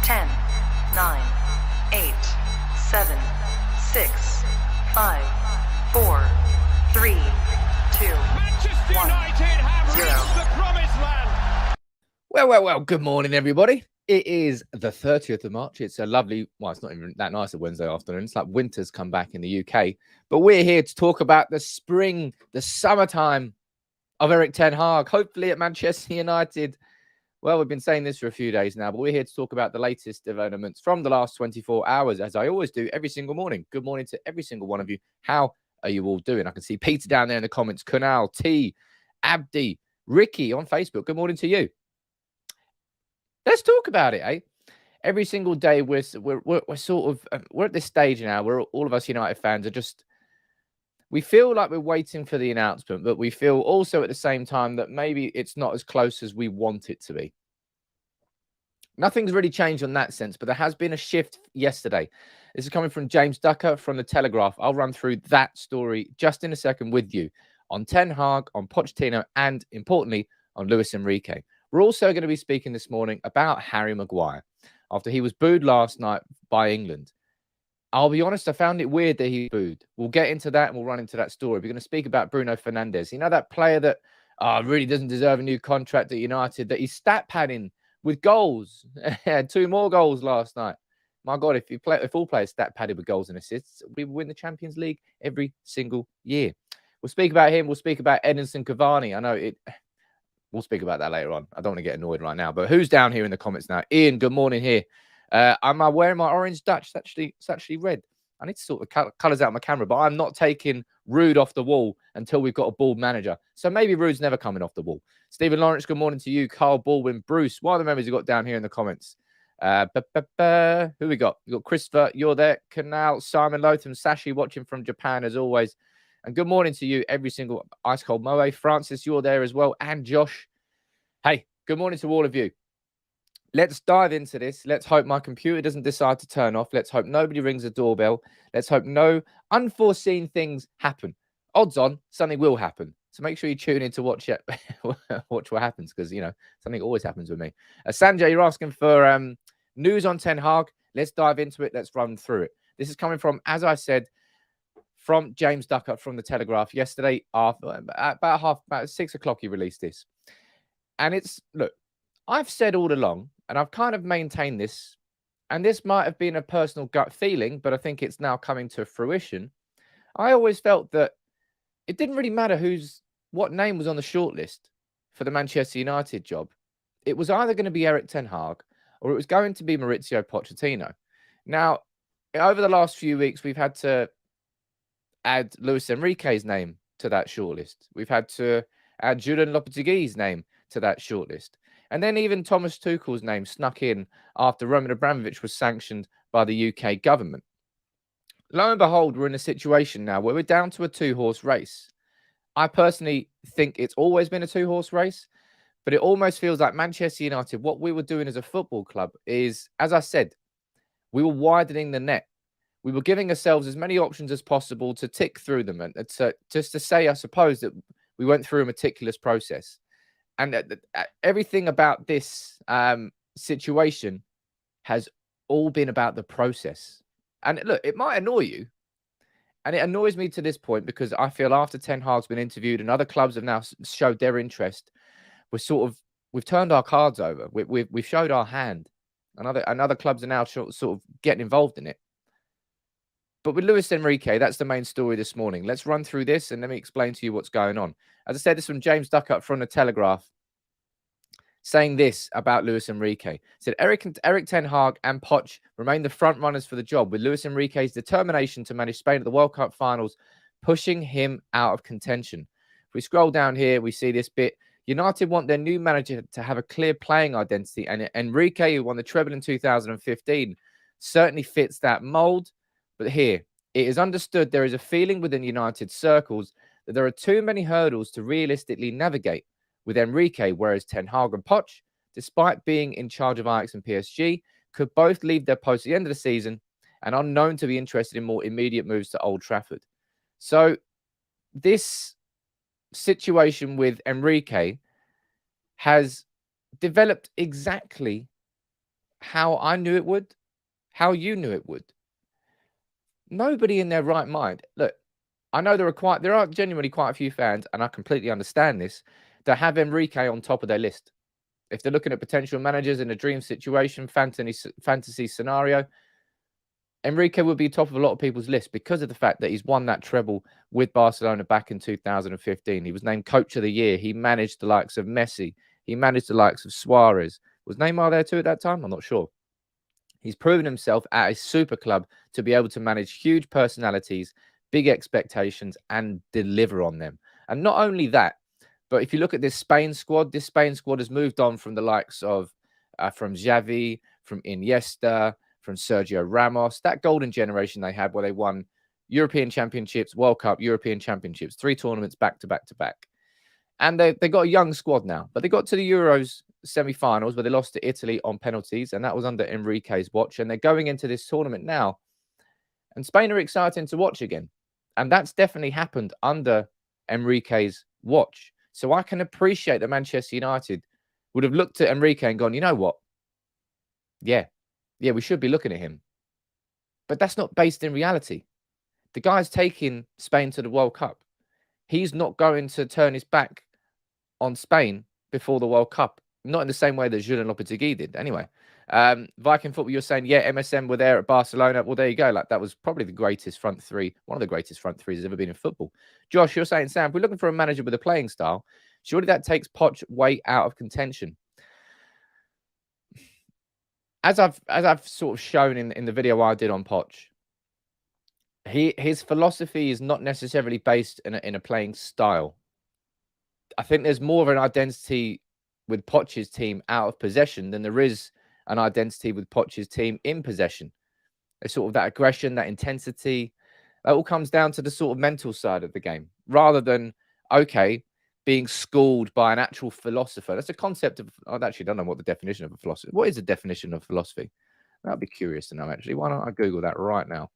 10, 9, 8, 7, 6, 5, 4, 3, 2, Manchester 1, United have 0. reached the promised land. Well, good morning, everybody. It is the 30th of March. It's a lovely, well, it's not even that nice a Wednesday afternoon. It's like winter's come back in the UK. But we're here to talk about the spring, the summertime of Erik Ten Hag, hopefully at Manchester United. Well, we've been saying this for a few days now, but we're here to talk about the latest developments from the last 24 hours, as I always do every single morning. Good morning to every single one of you. How are you all doing? I can see Peter down there in the comments, Kunal, T, Abdi, Ricky on Facebook. Good morning to you. Let's talk about it, eh? Every single day we're sort of we're at this stage now where all of us United fans are just, we feel like we're waiting for the announcement, but we feel also at the same time that maybe it's not as close as we want it to be. Nothing's really changed on that sense, but there has been a shift yesterday. This is coming from James Ducker from The Telegraph. I'll run through that story just in a second with you on Ten Hag, on Pochettino, and importantly, on Luis Enrique. We're also going to be speaking this morning about Harry Maguire after he was booed last night by England. I'll be honest, I found it weird that he booed. We'll get into that and we'll run into that story. We're going to speak about Bruno Fernandes. You know, that player that really doesn't deserve a new contract at United, that he's stat padding with goals. Had 2 more goals last night. My God, if all players stat padded with goals and assists, we would win the Champions League every single year. We'll speak about him. We'll speak about Edinson Cavani. I know we'll speak about that later on. I don't want to get annoyed right now. But who's down here in the comments now? Ian, good morning here. Am I wearing my orange Dutch? It's actually red. I need to sort the colours out of my camera, but I'm not taking Rude off the wall until we've got a bald manager. So maybe Rude's never coming off the wall. Stephen Lawrence, good morning to you. Carl Baldwin, Bruce. What are the members you got down here in the comments? Who we got? We got Christopher, you're there. Canal, Simon Lotham, Sashi watching from Japan as always. And good morning to you, every single Ice Cold Moe. Francis, you're there as well. And Josh. Hey, good morning to all of you. Let's dive into this. Let's hope my computer doesn't decide to turn off. Let's hope nobody rings the doorbell. Let's hope no unforeseen things happen. Odds on, something will happen. So make sure you tune in to watch it, watch what happens, because, you know, something always happens with me. Sanjay, you're asking for news on Ten Hag. Let's dive into it. Let's run through it. This is coming from, as I said, from James Ducker from The Telegraph yesterday. About 6 o'clock he released this. And it's, look, I've said all along, and I've kind of maintained this, and this might have been a personal gut feeling, but I think it's now coming to fruition. I always felt that it didn't really matter what name was on the shortlist for the Manchester United job. It was either going to be Erik Ten Hag or it was going to be Mauricio Pochettino. Now, over the last few weeks, we've had to add Luis Enrique's name to that shortlist. We've had to add Julian Lopetegui's name to that shortlist. And then even Thomas Tuchel's name snuck in after Roman Abramovich was sanctioned by the UK government. Lo and behold, we're in a situation now where we're down to a 2-horse race. I personally think it's always been a 2-horse race, but it almost feels like Manchester United, what we were doing as a football club is, as I said, we were widening the net. We were giving ourselves as many options as possible to tick through them and just to say, I suppose, that we went through a meticulous process. And everything about this situation has all been about the process. And look, it might annoy you. And it annoys me to this point because I feel after Ten Hag's been interviewed and other clubs have now showed their interest, we've turned our cards over. We've showed our hand. And other clubs are now sort of getting involved in it. But with Luis Enrique, that's the main story this morning. Let's run through this and let me explain to you what's going on. As I said, this is from James Ducker from The Telegraph, saying this about Luis Enrique. He said, Erik Ten Hag and Poch remain the front runners for the job, with Luis Enrique's determination to manage Spain at the World Cup finals pushing him out of contention. If we scroll down here, we see this bit. United want their new manager to have a clear playing identity, and Enrique, who won the treble in 2015, certainly fits that mould. But here, it is understood there is a feeling within United circles that there are too many hurdles to realistically navigate with Enrique, whereas Ten Hag and Poch, despite being in charge of Ajax and PSG, could both leave their posts at the end of the season and are known to be interested in more immediate moves to Old Trafford. So this situation with Enrique has developed exactly how I knew it would, how you knew it would. Nobody in their right mind. Look, I know there are genuinely quite a few fans, and I completely understand this, that have Enrique on top of their list. If they're looking at potential managers in a dream situation, fantasy scenario, Enrique would be top of a lot of people's list because of the fact that he's won that treble with Barcelona back in 2015. He was named Coach of the Year. He managed the likes of Messi. He managed the likes of Suarez. Was Neymar there too at that time? I'm not sure. He's proven himself at a super club to be able to manage huge personalities, big expectations, and deliver on them. And not only that, but if you look at this Spain squad has moved on from the likes of from Xavi, from Iniesta, from Sergio Ramos, that golden generation they had where they won European Championships, World Cup, European Championships, 3 tournaments back to back to back. And they got a young squad now, but they got to the Euros semi-finals where they lost to Italy on penalties, and that was under Enrique's watch. And they're going into this tournament now, and Spain are exciting to watch again. And that's definitely happened under Enrique's watch. So I can appreciate that Manchester United would have looked at Enrique and gone, you know what? Yeah, we should be looking at him. But that's not based in reality. The guy's taking Spain to the World Cup. He's not going to turn his back on Spain before the World Cup. Not in the same way that Julen Lopetegui did. Anyway, Viking Football, you're saying, yeah, MSN were there at Barcelona. Well, there you go. Like, that was probably the greatest front three. One of the greatest front threes has ever been in football. Josh, you're saying, Sam, if we're looking for a manager with a playing style, surely that takes Poch way out of contention. As I've sort of shown in the video I did on Poch, his philosophy is not necessarily based in a playing style. I think there's more of an identity with Poch's team out of possession than there is an identity with Poch's team in possession. There's sort of that aggression, that intensity. That all comes down to the sort of mental side of the game, rather than, okay, being schooled by an actual philosopher. That's a concept of, I actually don't know what the definition of a philosophy. What is the definition of philosophy? That'd be curious to know, actually. Why don't I Google that right now?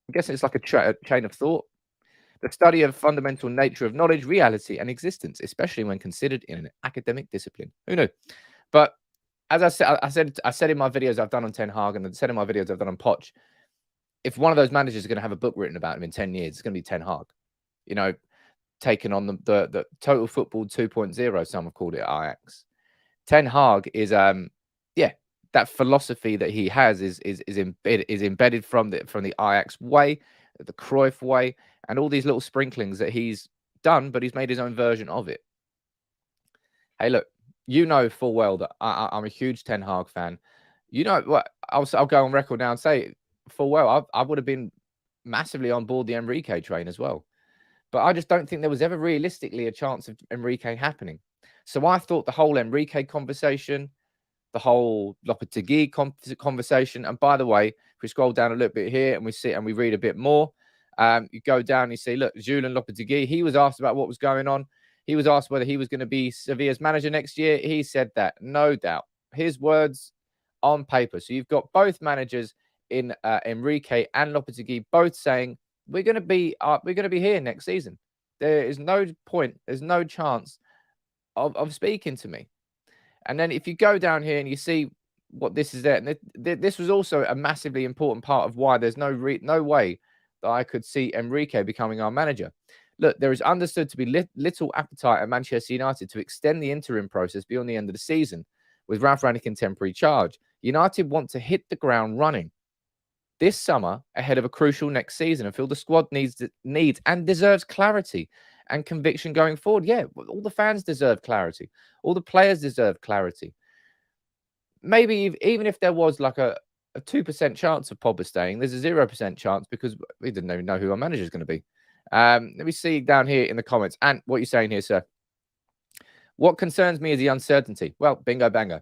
I'm guessing it's like a chain of thought. The study of fundamental nature of knowledge, reality, and existence, especially when considered in an academic discipline. Who knew? But as I said in my videos I've done on Ten Hag, and I said in my videos I've done on Poch, if one of those managers is going to have a book written about him in 10 years, it's going to be Ten Hag. You know, taking on the total football 2.0, some have called it Ajax. Ten Hag is that philosophy that he has is embedded from the Ajax way, the Cruyff way, and all these little sprinklings that he's done, but he's made his own version of it. Hey, look, you know full well that I'm a huge Ten Hag fan. You know what? I'll go on record now and say full well I would have been massively on board the Enrique train as well. But I just don't think there was ever realistically a chance of Enrique happening. So I thought the whole Enrique conversation, the whole Lopetegui conversation, and by the way, if we scroll down a little bit here and we read a bit more, you go down and you see, look, Julen Lopetegui, he was asked about what was going on. He was asked whether he was going to be Sevilla's manager next year. He said that, no doubt. His words on paper. So you've got both managers in Enrique and Lopetegui both saying, we're going to be here next season. There is no point, there's no chance of speaking to me. And then if you go down here and you see what this is there, and this was also a massively important part of why there's no way that I could see Enrique becoming our manager. Look, there is understood to be little appetite at Manchester United to extend the interim process beyond the end of the season, with Ralf Rangnick in temporary charge. United want to hit the ground running this summer ahead of a crucial next season and feel the squad needs and deserves clarity and conviction going forward. Yeah, all the fans deserve clarity. All the players deserve clarity. Maybe even if there was like a 2% chance of Pogba staying, there's a 0% chance because we didn't even know who our manager is going to be. Let me see down here in the comments. And what you're saying here, sir. What concerns me is the uncertainty. Well, bingo, bango.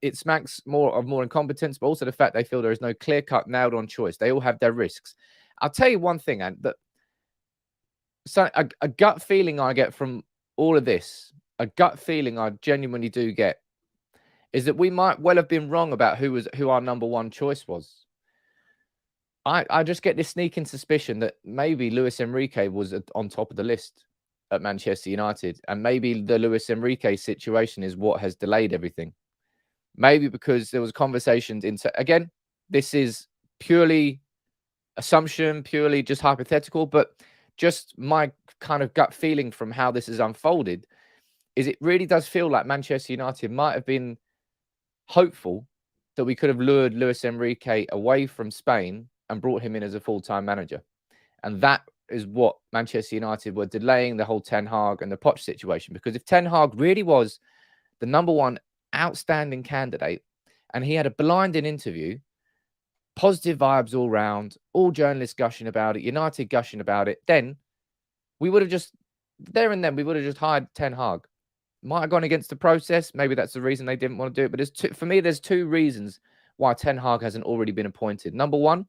It smacks more incompetence, but also the fact they feel there is no clear-cut, nailed-on choice. They all have their risks. I'll tell you one thing, and so a gut feeling I get from all of this, a gut feeling I genuinely do get, is that we might well have been wrong about who our number one choice was. I just get this sneaking suspicion that maybe Luis Enrique was on top of the list at Manchester United, and maybe the Luis Enrique situation is what has delayed everything. Maybe because there was conversations again, this is purely assumption, purely just hypothetical, but just my kind of gut feeling from how this has unfolded is it really does feel like Manchester United might have been hopeful that we could have lured Luis Enrique away from Spain and brought him in as a full-time manager. And that is what Manchester United were delaying the whole Ten Hag and the Poch situation. Because if Ten Hag really was the number one outstanding candidate and he had a blinding interview, positive vibes all round, all journalists gushing about it, United gushing about it, then we would have just, there and then, we would have just hired Ten Hag. Might have gone against the process. Maybe that's the reason they didn't want to do it. But for me, there's two reasons why Ten Hag hasn't already been appointed. Number one,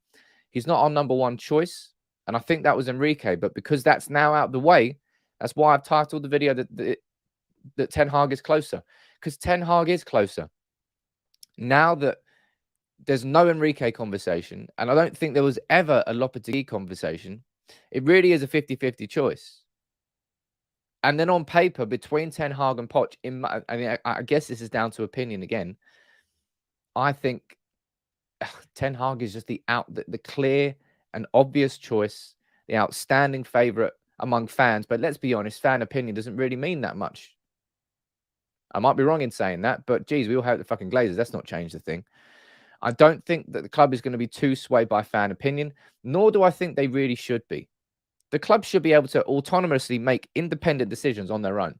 he's not our number one choice. And I think that was Enrique. But because that's now out of the way, that's why I've titled the video that Ten Hag is closer. Because Ten Hag is closer. Now that there's no Enrique conversation, and I don't think there was ever a Lopetegui conversation, it really is a 50-50 choice. And then on paper, between Ten Hag and Poch, I guess this is down to opinion again. I think Ten Hag is just the clear and obvious choice, the outstanding favourite among fans. But let's be honest, fan opinion doesn't really mean that much. I might be wrong in saying that, but geez, we all have the fucking Glazers. That's not changed the thing. I don't think that the club is going to be too swayed by fan opinion, nor do I think they really should be. The club should be able to autonomously make independent decisions on their own.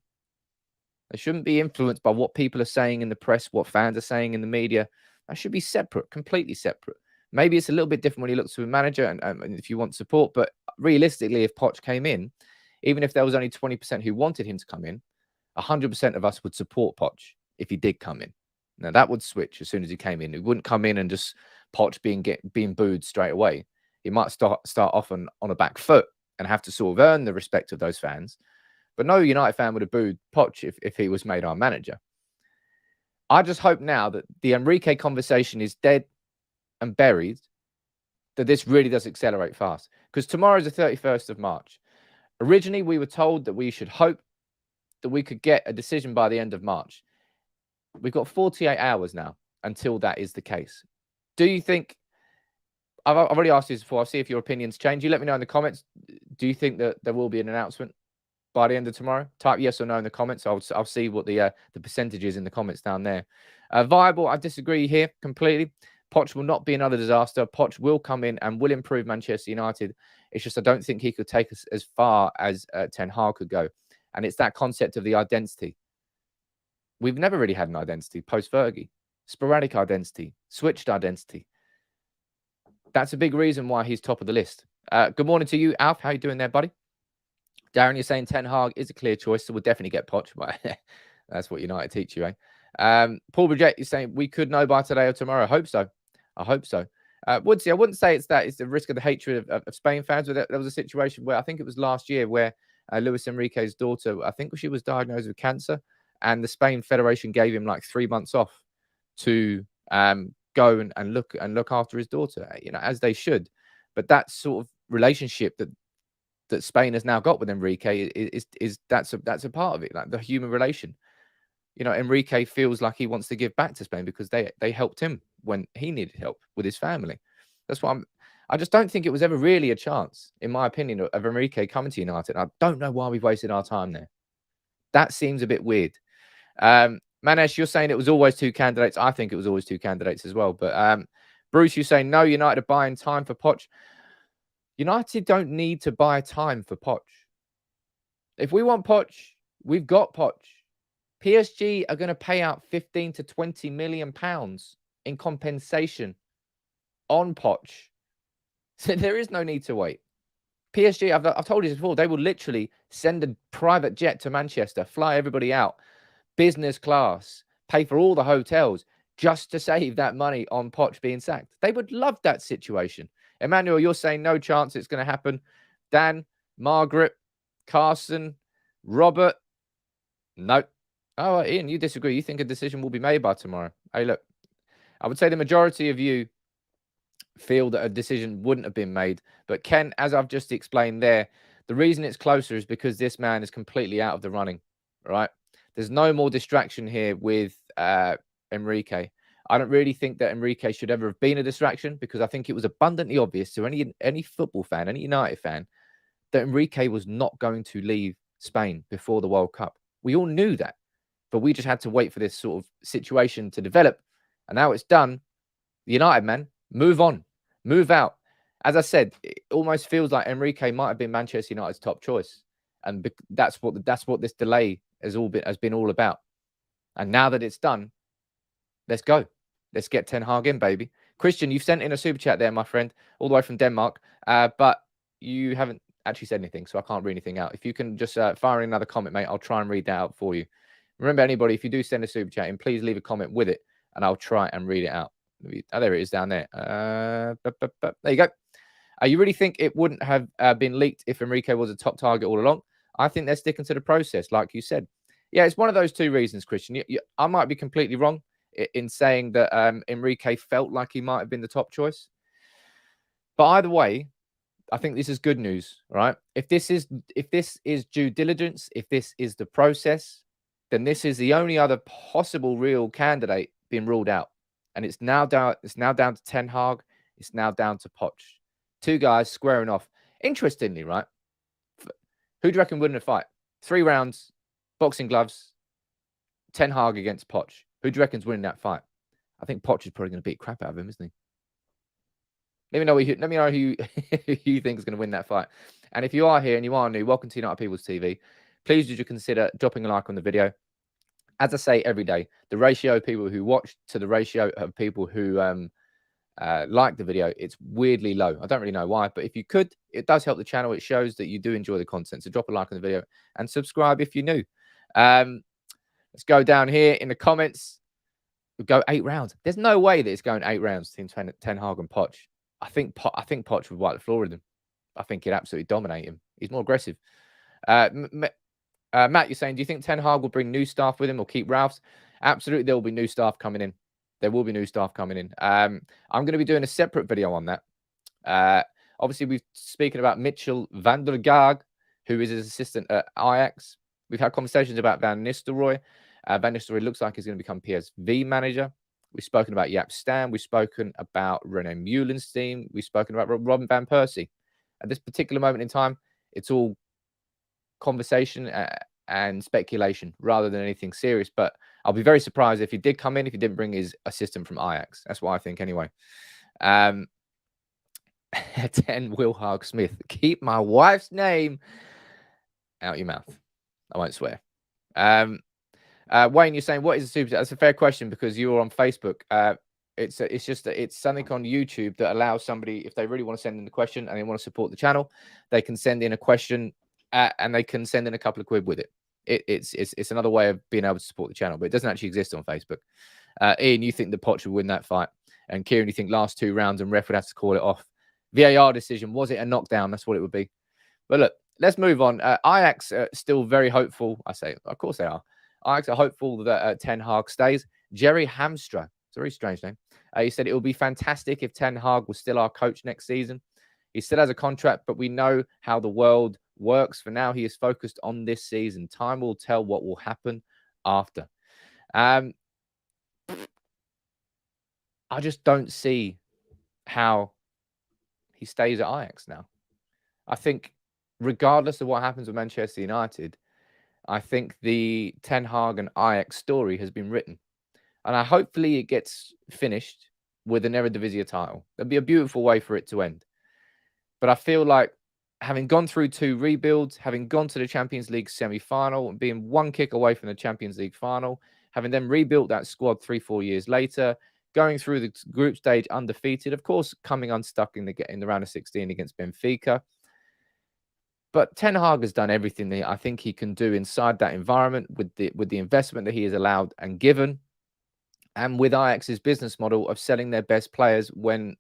They shouldn't be influenced by what people are saying in the press, what fans are saying in the media. That should be separate, completely separate. Maybe it's a little bit different when he looks to a manager and if you want support. But realistically, if Poch came in, even if there was only 20% who wanted him to come in, 100% of us would support Poch if he did come in. Now, that would switch as soon as he came in. He wouldn't come in and just Poch being booed straight away. He might start off on a back foot and have to sort of earn the respect of those fans. But no United fan would have booed Poch if he was made our manager. I just hope now that the Enrique conversation is dead and buried, that this really does accelerate fast. Because tomorrow is the 31st of March. Originally, we were told that we should hope that we could get a decision by the end of March. We've got 48 hours now until that is the case. Do you think, I've already asked you this before, I'll see if your opinions change. You let me know in the comments. Do you think that there will be an announcement by the end of tomorrow? Type yes or no in the comments. I'll see what the percentage is in the comments down there. Viable, I disagree here completely. Poch will not be another disaster. Poch will come in and will improve Manchester United. It's just I don't think he could take us as far as Ten Hag could go. And it's that concept of the identity. We've never really had an identity post-Fergie. Sporadic identity, switched identity. That's a big reason why he's top of the list. Good morning to you, Alf. How you doing there, buddy? Darren, you're saying Ten Hag is a clear choice, so we'll definitely get Poch. That's what United teach you, eh? Paul Bridget is saying we could know by today or tomorrow. I hope so. I hope so. Woodsy, I wouldn't say it's the risk of the hatred of Spain fans. But there was a situation where I think it was last year where Luis Enrique's daughter, I think she was diagnosed with cancer, and the Spain Federation gave him like 3 months off to go and look after his daughter, as they should. But that sort of relationship that Spain has now got with Enrique is that's a part of it, like the human relation. Enrique feels like he wants to give back to Spain because they helped him when he needed help with his family. That's why I just don't think it was ever really a chance, in my opinion, of Enrique coming to United. I don't know why we've wasted our time there. That seems a bit weird. Manesh, you're saying it was always two candidates. I think it was always two candidates as well. But Bruce, you saying no, United are buying time for Poch. United don't need to buy time for Poch. If we want Poch, we've got Poch. PSG are going to pay out 15 to 20 million pounds in compensation on Poch. So there is no need to wait. PSG, I've told you this before, they will literally send a private jet to Manchester, fly everybody out, business class, pay for all the hotels just to save that money on Poch being sacked. They would love that situation. Emmanuel, you're saying no chance it's going to happen. Dan, Margaret, Carson, Robert, no. Oh, Ian, you disagree. You think a decision will be made by tomorrow. Hey, look, I would say the majority of you feel that a decision wouldn't have been made. But Ken, as I've just explained there, the reason it's closer is because this man is completely out of the running, right? There's no more distraction here with Enrique. I don't really think that Enrique should ever have been a distraction, because I think it was abundantly obvious to any football fan, any United fan, that Enrique was not going to leave Spain before the World Cup. We all knew that, but we just had to wait for this sort of situation to develop. And now it's done. The United, man, move on, move out. As I said, it almost feels like Enrique might have been Manchester United's top choice. And that's what this delay has been all about. And now that it's done, let's go. Let's get Ten Hag in, baby. Christian, you've sent in a super chat there, my friend, all the way from Denmark. But you haven't actually said anything, so I can't read anything out. If you can just fire in another comment, mate, I'll try and read that out for you. Remember, anybody, if you do send a super chat in, please leave a comment with it, and I'll try and read it out. Oh, there it is down there. There you go. You really think it wouldn't have been leaked if Enrique was a top target all along? I think they're sticking to the process, like you said. Yeah, it's one of those two reasons, Christian. I might be completely wrong in saying that Enrique felt like he might have been the top choice. But either way, I think this is good news, right? If this is due diligence, if this is the process, then this is the only other possible real candidate being ruled out. And it's now down to Ten Hag. It's now down to Poch. Two guys squaring off. Interestingly, right? Who do you reckon win in a fight? 3 rounds, boxing gloves, Ten Hag against Poch. Who do you reckon's winning that fight? I think Poch is probably going to beat crap out of him, isn't he? Let me know who you think is going to win that fight. And if you are here and you are new, welcome to United People's TV. Please would you consider dropping a like on the video. As I say every day, the ratio of people who watch to the ratio of people who like the video, it's weirdly low. I don't really know why, but if you could, it does help the channel. It shows that you do enjoy the content. So drop a like on the video and subscribe if you're new. Let's go down here in the comments. We'll go 8 rounds. There's no way that it's going 8 rounds between Ten Hag and Poch. I think Poch would wipe the floor with him. I think he'd absolutely dominate him. He's more aggressive. Matt, you're saying, do you think Ten Hag will bring new staff with him or keep Ralph's? Absolutely, there will be new staff coming in. There will be new staff coming in. I'm going to be doing a separate video on that. Obviously, we've speaking about Mitchell van der Gaag, who is his assistant at Ajax. We've had conversations about Van Nistelrooy. Van Nistelrooy looks like he's going to become PSV manager. We've spoken about Jaap Stam. We've spoken about Rene Meulenstein. We've spoken about Robin van Persie. At this particular moment in time, it's all conversation and speculation rather than anything serious. But I'll be very surprised if he did come in, if he didn't bring his assistant from Ajax. That's what I think anyway. 10 Wilhag Smith. Keep my wife's name out your mouth. I won't swear. Wayne, you're saying, what is a super chat? That's a fair question because you were on Facebook. It's something on YouTube that allows somebody, if they really want to send in a question and they want to support the channel, they can send in a question and they can send in a couple of quid with it. It's another way of being able to support the channel, but it doesn't actually exist on Facebook. Ian, you think the Poch would win that fight, and Kieran, you think last 2 rounds and ref would have to call it off. VAR decision, was it a knockdown? That's what it would be. But look, let's move on. Ajax are still very hopeful. I say, of course they are. Ajax are hopeful that Ten Hag stays. Jerry Hamstra, it's a very strange name. He said it would be fantastic if Ten Hag was still our coach next season. He still has a contract, but we know how the world works. For now, he is focused on this season. Time will tell what will happen after. I just don't see how he stays at Ajax now. I think regardless of what happens with Manchester United, I think the Ten Hag and Ajax story has been written. And hopefully it gets finished with an Eredivisie title. That'd be a beautiful way for it to end. But I feel like having gone through 2 rebuilds, having gone to the Champions League semi-final and being 1 kick away from the Champions League final, having then rebuilt that squad 3-4 years later, going through the group stage undefeated, of course, coming unstuck in the round of 16 against Benfica. But Ten Hag has done everything that I think he can do inside that environment with the investment that he is allowed and given, and with Ajax's business model of selling their best players when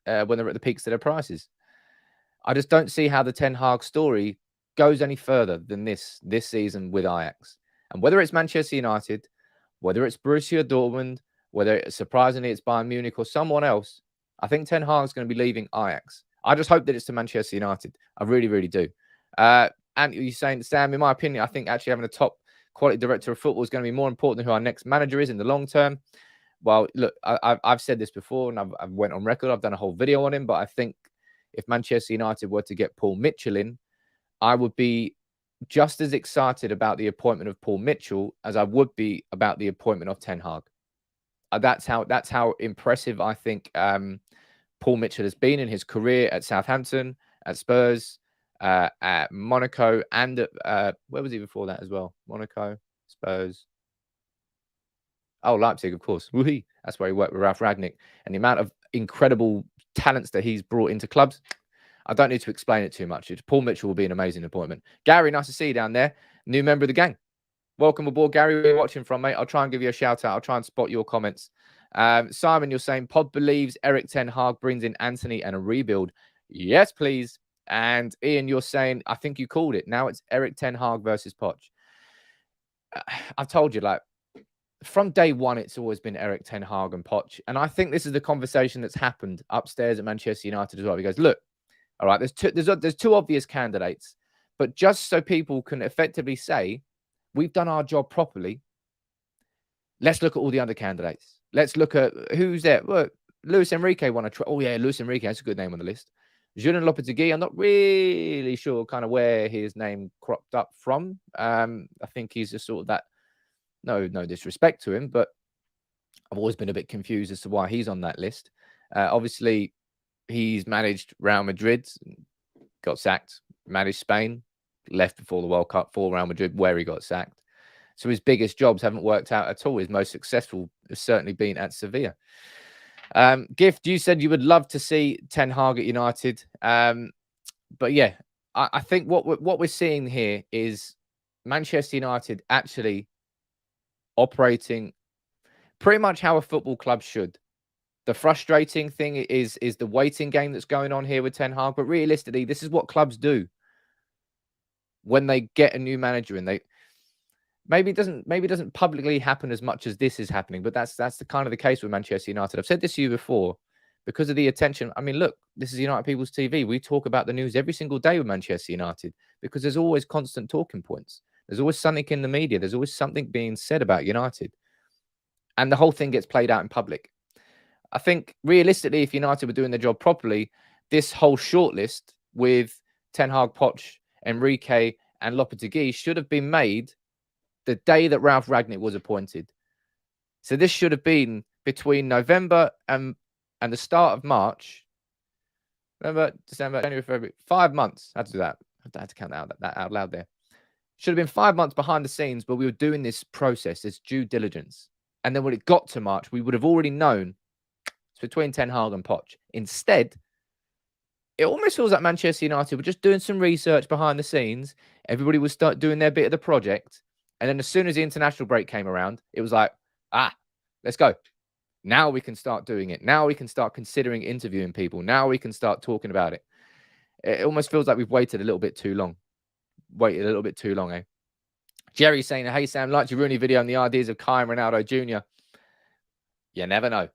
they're at the peaks of their prices. I just don't see how the Ten Hag story goes any further than this season with Ajax. And whether it's Manchester United, whether it's Borussia Dortmund, whether surprisingly it's Bayern Munich or someone else, I think Ten Hag's going to be leaving Ajax. I just hope that it's to Manchester United. I really, really do. And you're saying, Sam, in my opinion, I think actually having a top quality director of football is going to be more important than who our next manager is in the long term. Well, look, I've said this before, and I've went on record. I've done a whole video on him, but I think if Manchester United were to get Paul Mitchell in, I would be just as excited about the appointment of Paul Mitchell as I would be about the appointment of Ten Hag. That's how impressive I think Paul Mitchell has been in his career at Southampton, at Spurs, at Monaco, and at, where was he before that as well? Monaco, Spurs. Oh, Leipzig, of course. Woo-hee. That's where he worked with Ralf Rangnick. And the amount of incredible talents that he's brought into clubs, I don't need to explain it too much. Paul Mitchell will be an amazing appointment. Gary, nice to see you down there. New member of the gang. Welcome aboard, Gary. Where are you watching from, mate? I'll try and give you a shout out. I'll try and spot your comments. Simon, you're saying Pod believes Erik Ten Hag brings in Anthony and a rebuild. Yes, please. And Ian, you're saying, I think you called it. Now it's Erik Ten Hag versus Poch. I've told you, like, from day one, it's always been Erik Ten Hag and Poch. And I think this is the conversation that's happened upstairs at Manchester United as well. He goes, look, all right, there's two obvious candidates, but just so people can effectively say, we've done our job properly, let's look at all the other candidates. Let's look at who's there. Look, Luis Enrique won a try. Oh, yeah, Luis Enrique. That's a good name on the list. Julian Lopetegui, I'm not really sure kind of where his name cropped up from. I think he's just sort of that, no disrespect to him, but I've always been a bit confused as to why he's on that list. Obviously, he's managed Real Madrid, got sacked, managed Spain, left before the World Cup for Real Madrid, where he got sacked. So his biggest jobs haven't worked out at all. His most successful has certainly been at Sevilla. Gift, you said you would love to see Ten Hag at United. But yeah, I think what we're seeing here is Manchester United actually operating pretty much how a football club should. The frustrating thing is the waiting game that's going on here with Ten Hag. But realistically, this is what clubs do when they get a new manager in. Maybe it doesn't publicly happen as much as this is happening, but that's the kind of the case with Manchester United. I've said this to you before, because of the attention. I mean, look, this is United People's TV. We talk about the news every single day with Manchester United because there's always constant talking points. There's always something in the media. There's always something being said about United. And the whole thing gets played out in public. I think realistically, if United were doing their job properly, this whole shortlist with Ten Hag, Poch, Enrique, and Lopetegui should have been made the day that Ralf Rangnick was appointed. So this should have been between November and the start of March. November, December, January, February. 5 months. I had to do that. I had to count that out loud there. Should have been 5 months behind the scenes, but we were doing this process, this due diligence. And then when it got to March, we would have already known it's between Ten Hag and Poch. Instead, it almost feels like Manchester United were just doing some research behind the scenes. Everybody would start doing their bit of the project. And then as soon as the international break came around, it was like, let's go. Now we can start doing it. Now we can start considering interviewing people. Now we can start talking about it. It almost feels like we've waited a little bit too long. Eh? Jerry saying, hey, Sam, liked your Rooney video on the ideas of Kai and Ronaldo Jr. You never know.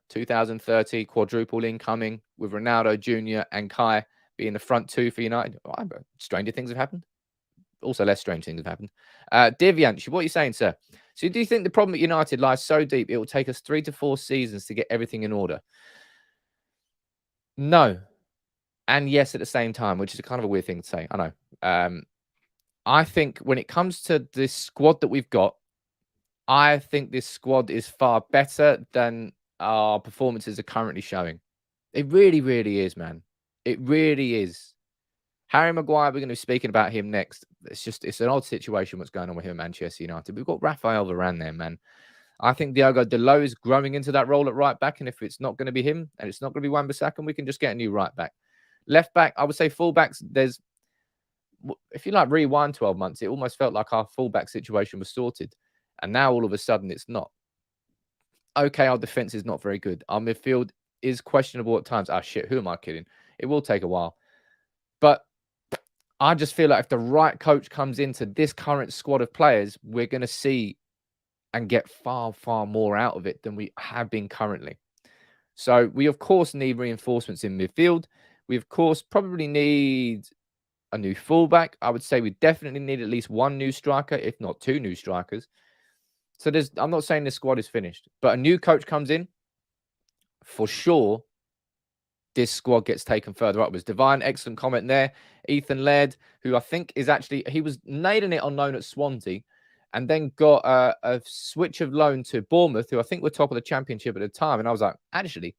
2030 quadruple incoming with Ronaldo Jr. and Kai being the front two for United. Stranger things have happened. Also, less strange things have happened. Divyant, what are you saying, sir? So do you think the problem at United lies so deep it will take us 3 to 4 seasons to get everything in order? No. And yes at the same time, which is kind of a weird thing to say. I know. I think when it comes to this squad that we've got, I think this squad is far better than our performances are currently showing. It really, really is, man. It really is. Harry Maguire, we're going to be speaking about him next. It's an odd situation what's going on with him at Manchester United. We've got Rafael Varane there, man. I think Diogo Dalot is growing into that role at right back. And if it's not going to be him and it's not going to be Wan-Bissaka, we can just get a new right back. Left back, I would say fullbacks, if you like rewind 12 months, it almost felt like our fullback situation was sorted. And now all of a sudden it's not. Okay, our defense is not very good. Our midfield is questionable at times. Shit, who am I kidding? It will take a while. But I just feel like if the right coach comes into this current squad of players, we're going to see and get far, far more out of it than we have been currently. So we, of course, need reinforcements in midfield. We, of course, probably need a new fullback. I would say we definitely need at least one new striker, if not 2 new strikers. So I'm not saying this squad is finished, but a new coach comes in, for sure, this squad gets taken further upwards. Divine, excellent comment there. Ethan Laird, who I think is actually, he was nailing it on loan at Swansea and then got a switch of loan to Bournemouth, who I think were top of the Championship at the time. And I was like, actually,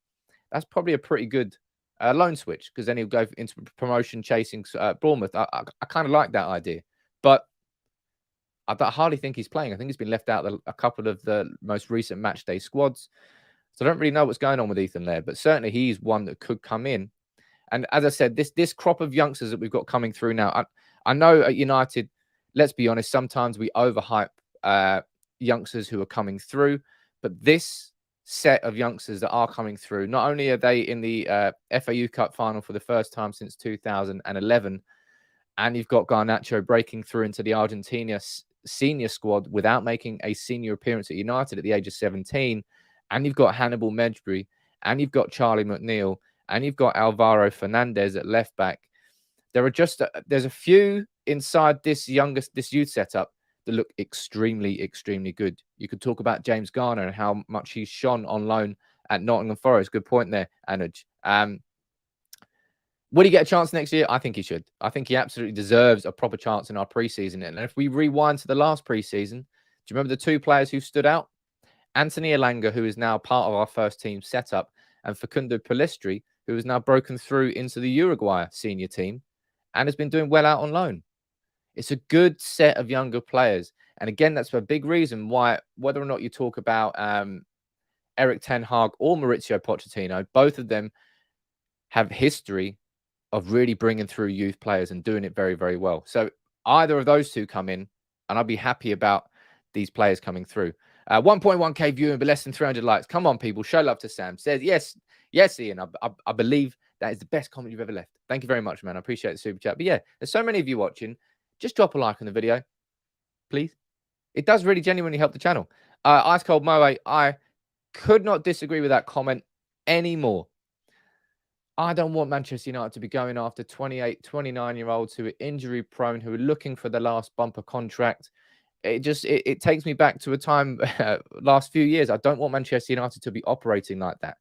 that's probably a pretty good loan switch, because then he'll go into promotion chasing Bournemouth. I kind of like that idea. But I hardly think he's playing. I think he's been left out a couple of the most recent match day squads. So I don't really know what's going on with Ethan there, but certainly he's one that could come in. And as I said, this crop of youngsters that we've got coming through now, I know at United, let's be honest, sometimes we overhype youngsters who are coming through, but this set of youngsters that are coming through, not only are they in the FAU Cup final for the first time since 2011, and you've got Garnacho breaking through into the Argentina senior squad without making a senior appearance at United at the age of 17, and you've got Hannibal Mejbri, and you've got Charlie McNeil, and you've got Alvaro Fernandez at left back. There are just there's a few inside this youth setup that look extremely, extremely good. You could talk about James Garner and how much he's shone on loan at Nottingham Forest. Good point there, Anuj. Will he get a chance next year? I think he should. I think he absolutely deserves a proper chance in our preseason. And if we rewind to the last preseason, do you remember the two players who stood out? Anthony Elanga, who is now part of our first team setup, and Facundo Pellistri, who has now broken through into the Uruguay senior team and has been doing well out on loan. It's a good set of younger players. And again, that's a big reason why, whether or not you talk about Erik Ten Hag or Mauricio Pochettino, both of them have history of really bringing through youth players and doing it very, very well. So either of those two come in, and I'll be happy about these players coming through. 1.1k viewing, but less than 300 likes. Come on, people. Show love to Sam. Says, yes, Ian. I believe that is the best comment you've ever left. Thank you very much, man. I appreciate the super chat. But yeah, there's so many of you watching. Just drop a like on the video, please. It does really genuinely help the channel. Ice Cold Moe, I could not disagree with that comment anymore. I don't want Manchester United to be going after 28, 29-year-olds who are injury prone, who are looking for the last bumper contract. It takes me back to a time last few years. I don't want Manchester United to be operating like that.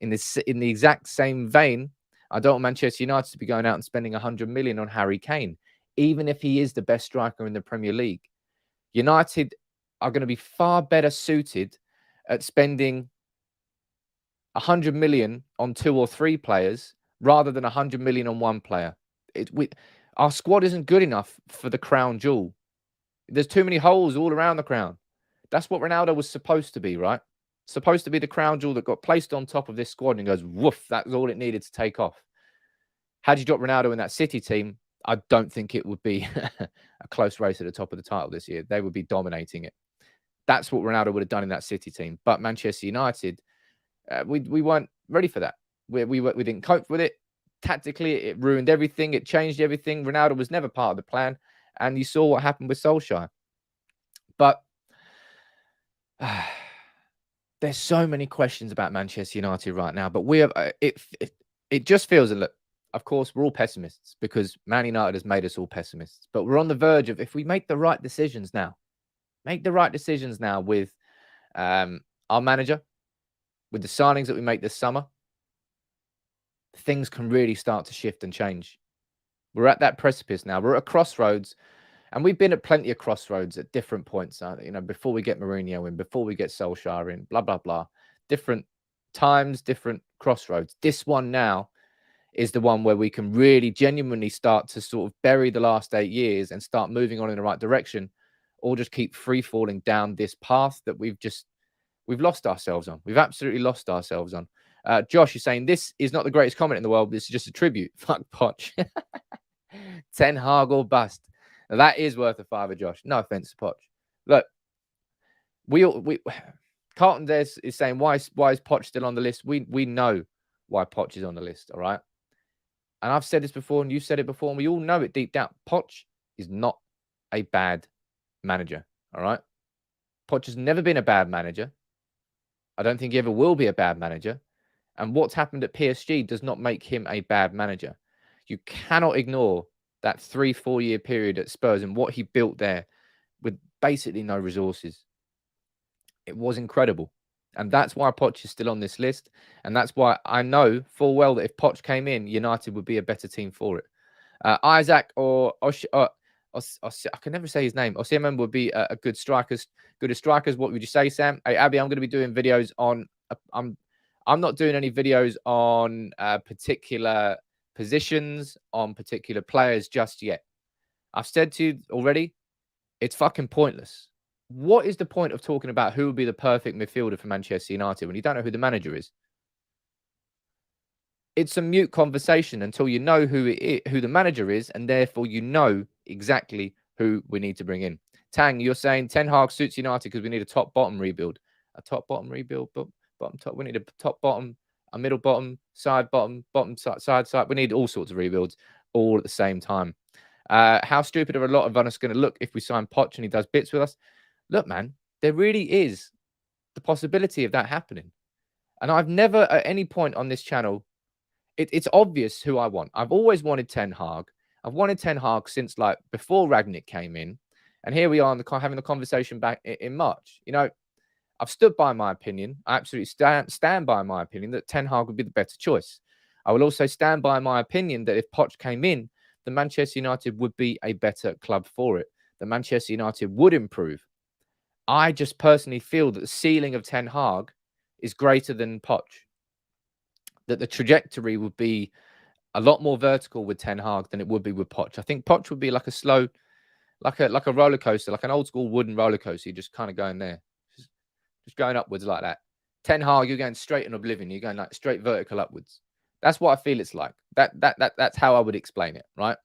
In the exact same vein, I don't want Manchester United to be going out and spending 100 million on Harry Kane, even if he is the best striker in the Premier League. United are going to be far better suited at spending 100 million on 2 or 3 players rather than 100 million on one player. Our squad isn't good enough for the crown jewel. There's too many holes all around the crown. That's what Ronaldo was supposed to be, right? Supposed to be the crown jewel that got placed on top of this squad and goes, woof, that was all it needed to take off. Had you dropped Ronaldo in that City team, I don't think it would be a close race at the top of the title this year. They would be dominating it. That's what Ronaldo would have done in that City team. But Manchester United, we weren't ready for that. We didn't cope with it. Tactically, it ruined everything. It changed everything. Ronaldo was never part of the plan. And you saw what happened with Solskjaer. But there's so many questions about Manchester United right now. But we have it just feels a look. Of course, we're all pessimists because Man United has made us all pessimists. But we're on the verge of, if we make the right decisions now, with our manager, with the signings that we make this summer, things can really start to shift and change. We're at that precipice now. We're at a crossroads, and we've been at plenty of crossroads at different points. Before we get Mourinho in, before we get Solskjaer in, blah, blah, blah. Different times, different crossroads. This one now is the one where we can really genuinely start to sort of bury the last 8 years and start moving on in the right direction, or just keep free falling down this path that we've lost ourselves on. We've absolutely lost ourselves on. Josh is saying, this is not the greatest comment in the world. This is just a tribute. Fuck Poch. Ten Hag or bust. Now, that is worth a fiver, Josh. No offense to Poch. Look, we Carlton is saying, why is Poch still on the list? We know why Poch is on the list, all right? And I've said this before, and you've said it before, and we all know it deep down. Poch is not a bad manager, all right? Poch has never been a bad manager. I don't think he ever will be a bad manager. And what's happened at PSG does not make him a bad manager. You cannot ignore that 3-4 year period at Spurs and what he built there with basically no resources. It was incredible. And that's why Poch is still on this list. And that's why I know full well that if Poch came in, United would be a better team for it. Isaac or I can never say his name. Osimhen would be a good strikers. Good as strikers. What would you say, Sam? Hey, Abby, I'm going to be doing videos on. I'm not doing any videos on particular positions, on particular players just yet. I've said to you already, it's fucking pointless. What is the point of talking about who would be the perfect midfielder for Manchester United when you don't know who the manager is? It's a mute conversation until you know who the manager is, and therefore you know exactly who we need to bring in. Tang, you're saying Ten Hag suits United because we need a top-bottom rebuild. A top-bottom rebuild, bottom-top. We need a top-bottom, a middle-bottom, side-bottom, bottom-side. We need all sorts of rebuilds all at the same time. How stupid are a lot of us going to look if we sign Poch and he does bits with us? Look, man, there really is the possibility of that happening. And I've never at any point on this channel, it's obvious who I want. I've always wanted Ten Hag. I've wanted Ten Hag since like before Ragnick came in. And here we are having the conversation back in March. You know, I've stood by my opinion. I absolutely stand by my opinion that Ten Hag would be the better choice. I will also stand by my opinion that if Poch came in, the Manchester United would be a better club for it. The Manchester United would improve. I just personally feel that the ceiling of Ten Hag is greater than Poch. That the trajectory would be a lot more vertical with Ten Hag than it would be with Poch. I think Poch would be like a slow, like a roller coaster, like an old school wooden roller coaster. You're just kind of going there, just going upwards like that. Ten Hag, you're going straight in oblivion. You're going like straight vertical upwards. That's what I feel it's like. That's how I would explain it, right?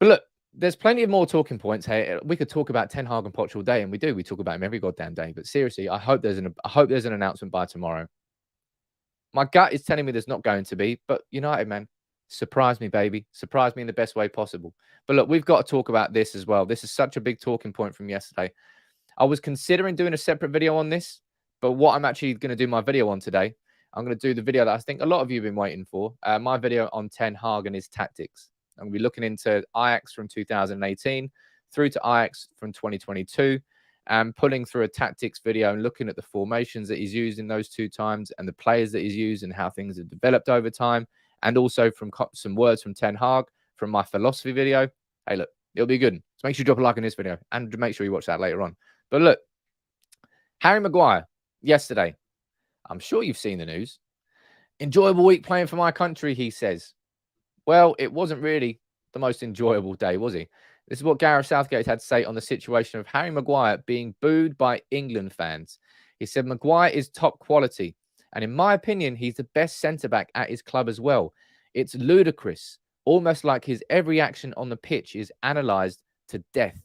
But look, there's plenty of more talking points here. We could talk about Ten Hag and Poch all day, and we do. We talk about him every goddamn day. But seriously, I hope there's an announcement by tomorrow. My gut is telling me there's not going to be, but United, man, surprise me, baby. Surprise me in the best way possible. But look, we've got to talk about this as well. This is such a big talking point from yesterday. I was considering doing a separate video on this, but what I'm actually going to do my video on today, I'm going to do the video that I think a lot of you have been waiting for, my video on Ten Hag and his tactics. I'm going to be looking into Ajax from 2018 through to Ajax from 2022 and pulling through a tactics video and looking at the formations that he's used in those two times and the players that he's used and how things have developed over time. And also from some words from Ten Hag from my philosophy video. Hey, look, it'll be good. So make sure you drop a like on this video and make sure you watch that later on. But look, Harry Maguire yesterday. I'm sure you've seen the news. Enjoyable week playing for my country, he says. Well, it wasn't really the most enjoyable day, was he? This is what Gareth Southgate had to say on the situation of Harry Maguire being booed by England fans. He said, Maguire is top quality. And in my opinion, he's the best centre-back at his club as well. It's ludicrous. Almost like his every action on the pitch is analysed to death.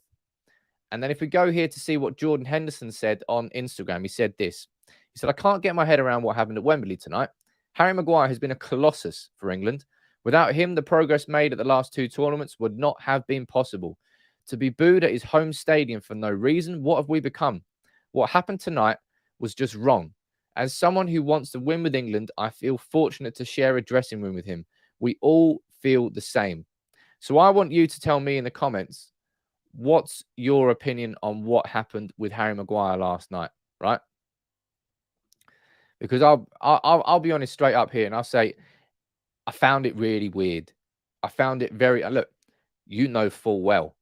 And then if we go here to see what Jordan Henderson said on Instagram, he said this. He said, I can't get my head around what happened at Wembley tonight. Harry Maguire has been a colossus for England. Without him, the progress made at the last two tournaments would not have been possible. To be booed at his home stadium for no reason, what have we become? What happened tonight was just wrong. As someone who wants to win with England, I feel fortunate to share a dressing room with him. We all feel the same. So I want you to tell me in the comments, what's your opinion on what happened with Harry Maguire last night, right? Because I'll be honest straight up here and I'll say, I found it really weird. I found it very... Look, you know full well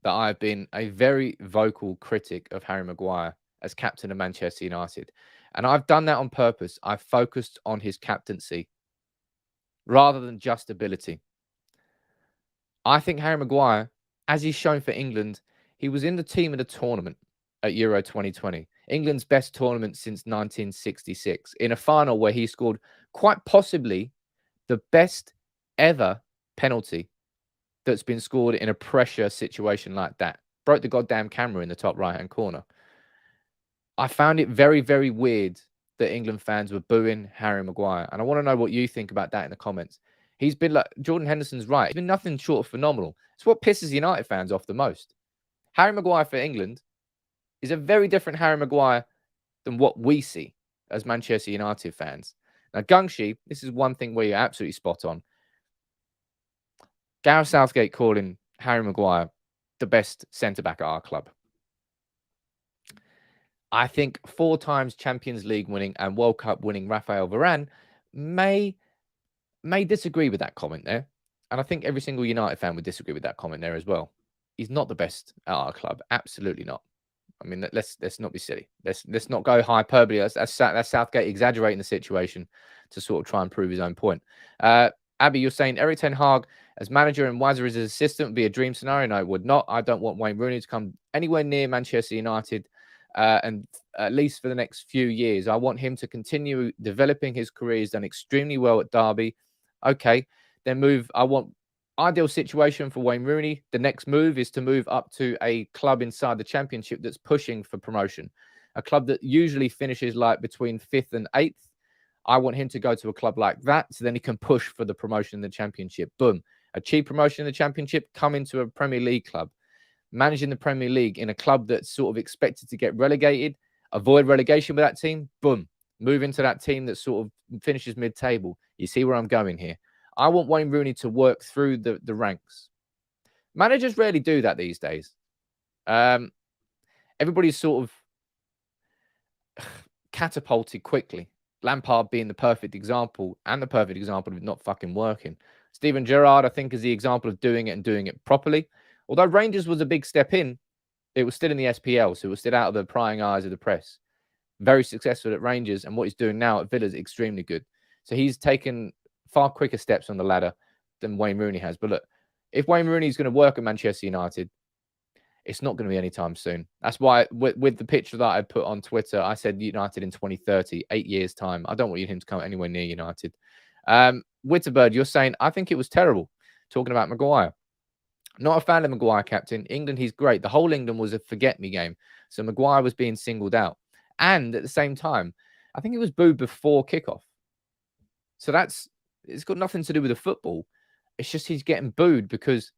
that I've been a very vocal critic of Harry Maguire as captain of Manchester United. And I've done that on purpose. I've focused on his captaincy rather than just ability. I think Harry Maguire, as he's shown for England, he was in the team of the tournament at Euro 2020. England's best tournament since 1966. In a final where he scored quite possibly the best ever penalty that's been scored in a pressure situation like that. Broke the goddamn camera in the top right-hand corner. I found it very, very weird that England fans were booing Harry Maguire. And I want to know what you think about that in the comments. He's been like, Jordan Henderson's right. He's been nothing short of phenomenal. It's what pisses United fans off the most. Harry Maguire for England is a very different Harry Maguire than what we see as Manchester United fans. Now, Gungshi, this is one thing where you're absolutely spot on. Gareth Southgate calling Harry Maguire the best centre-back at our club. I think 4 times Champions League winning and World Cup winning Rafael Varane may disagree with that comment there. And I think every single United fan would disagree with that comment there as well. He's not the best at our club. Absolutely not. I mean, let's not be silly. Let's not go hyperbole. That's Southgate exaggerating the situation to sort of try and prove his own point. Abby, you're saying Erik Ten Hag as manager and Wazza as assistant would be a dream scenario. No, it would not. I don't want Wayne Rooney to come anywhere near Manchester United, and at least for the next few years. I want him to continue developing his career. He's done extremely well at Derby. Okay, then move. I want ideal situation for Wayne Rooney. The next move is to move up to a club inside the Championship that's pushing for promotion, a club that usually finishes like between 5th and 8th. I want him to go to a club like that, so then he can push for the promotion in the Championship. Boom. A cheap promotion in the Championship, come into a Premier League club. Managing the Premier League in a club that's sort of expected to get relegated, avoid relegation with that team, boom. Move into that team that sort of finishes mid-table. You see where I'm going here. I want Wayne Rooney to work through the ranks. Managers rarely do that these days. Everybody's sort of catapulted quickly. Lampard being the perfect example, and the perfect example of it not fucking working. Steven Gerrard, I think, is the example of doing it and doing it properly. Although Rangers was a big step in, it was still in the SPL, so it was still out of the prying eyes of the press. Very successful at Rangers, and what he's doing now at Villa is extremely good. So he's taken far quicker steps on the ladder than Wayne Rooney has. But look, if Wayne Rooney is going to work at Manchester United, it's not going to be anytime soon. That's why with the picture that I put on Twitter, I said United in 2030, 8 years' time. I don't want him to come anywhere near United. Witterbird, you're saying, I think it was terrible, talking about Maguire. Not a fan of Maguire, captain. England, he's great. The whole England was a forget-me game. So Maguire was being singled out. And at the same time, I think it was booed before kickoff. So it's got nothing to do with the football. It's just he's getting booed because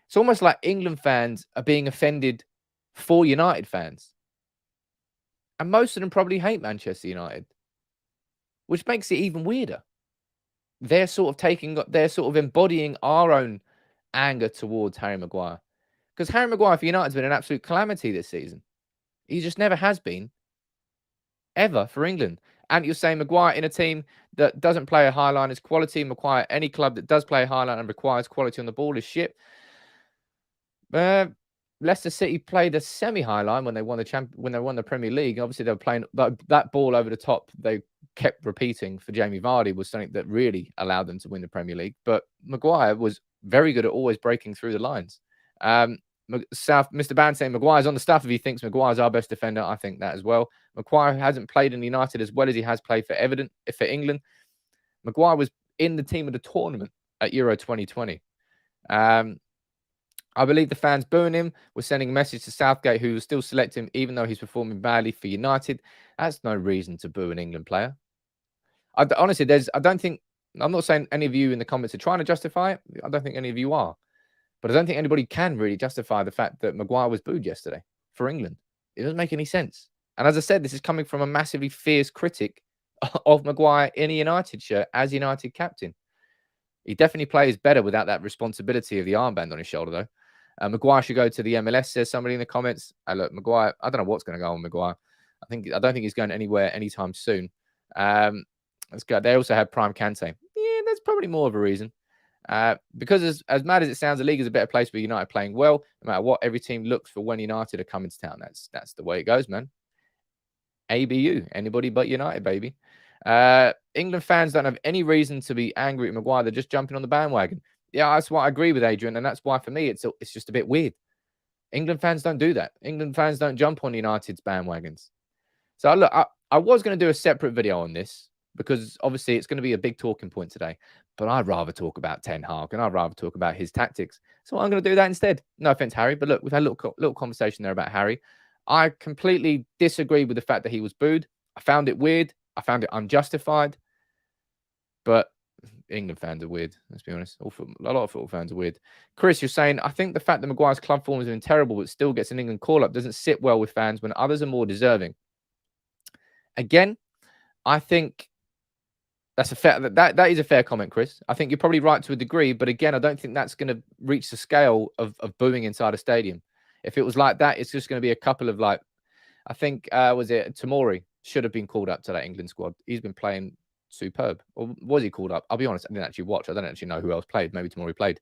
it's almost like England fans are being offended for United fans. And most of them probably hate Manchester United, which makes it even weirder. They're sort of embodying our own anger towards Harry Maguire. Because Harry Maguire for United has been an absolute calamity this season. He just never has been, ever, for England. And you're saying Maguire in a team that doesn't play a high line is quality. Maguire, any club that does play a high line and requires quality on the ball is shit. Leicester City played a semi-high line when they won the Premier League. Obviously, they were playing that ball over the top. They kept repeating for Jamie Vardy was something that really allowed them to win the Premier League. But Maguire was very good at always breaking through the lines. Mr. Band saying Maguire's on the staff if he thinks Maguire's our best defender. I think that as well. Maguire hasn't played in United as well as he has played for England. Maguire was in the team of the tournament at Euro 2020. I believe the fans booing him were sending a message to Southgate, who will still select him even though he's performing badly for United. That's no reason to boo an England player. Honestly, I'm not saying any of you in the comments are trying to justify it. I don't think any of you are. But I don't think anybody can really justify the fact that Maguire was booed yesterday for England. It doesn't make any sense. And as I said, this is coming from a massively fierce critic of Maguire in a United shirt as United captain. He definitely plays better without that responsibility of the armband on his shoulder, though. Maguire should go to the MLS, says somebody in the comments. Look, Maguire, I don't know what's going to go on Maguire. I don't think he's going anywhere anytime soon. Let's go. They also have Prime Kante. Yeah, that's probably more of a reason. Because as mad as it sounds, the league is a better place with United playing well. No matter what, every team looks for when United are coming to town. That's the way it goes, man. ABU, anybody but United, baby. England fans don't have any reason to be angry at Maguire. They're just jumping on the bandwagon. Yeah, that's what I agree with Adrian, and that's why for me it's just a bit weird. England fans don't do that. England fans don't jump on United's bandwagons. So look, I was going to do a separate video on this because obviously it's going to be a big talking point today. But I'd rather talk about Ten Hag and I'd rather talk about his tactics. So I'm going to do that instead. No offense, Harry, but look, we've had a little conversation there about Harry. I completely disagree with the fact that he was booed. I found it weird. I found it unjustified. But England fans are weird, let's be honest. A lot of football fans are weird. Chris, you're saying, I think the fact that Maguire's club form has been terrible but still gets an England call-up doesn't sit well with fans when others are more deserving. Again, I think that's that is a fair comment, Chris. I think you're probably right to a degree, but again, I don't think that's going to reach the scale of booing inside a stadium. If it was like that, it's just going to be a couple of I think, was it Tomori should have been called up to that England squad. He's been playing superb. Or was he called up? I'll be honest, I didn't actually watch. I don't actually know who else played. Maybe Tomori played.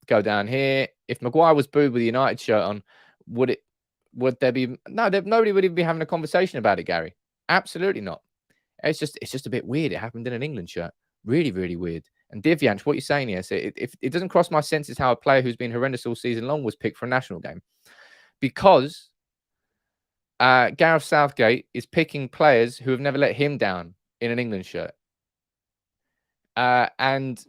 Go down here. If Maguire was booed with a United shirt on, would there be... No, nobody would even be having a conversation about it, Gary. Absolutely not. It's just a bit weird. It happened in an England shirt. Really, really weird. And Divyansh, what you're saying here, so if it doesn't cross my senses how a player who's been horrendous all season long was picked for a national game. Because Gareth Southgate is picking players who have never let him down in an England shirt. And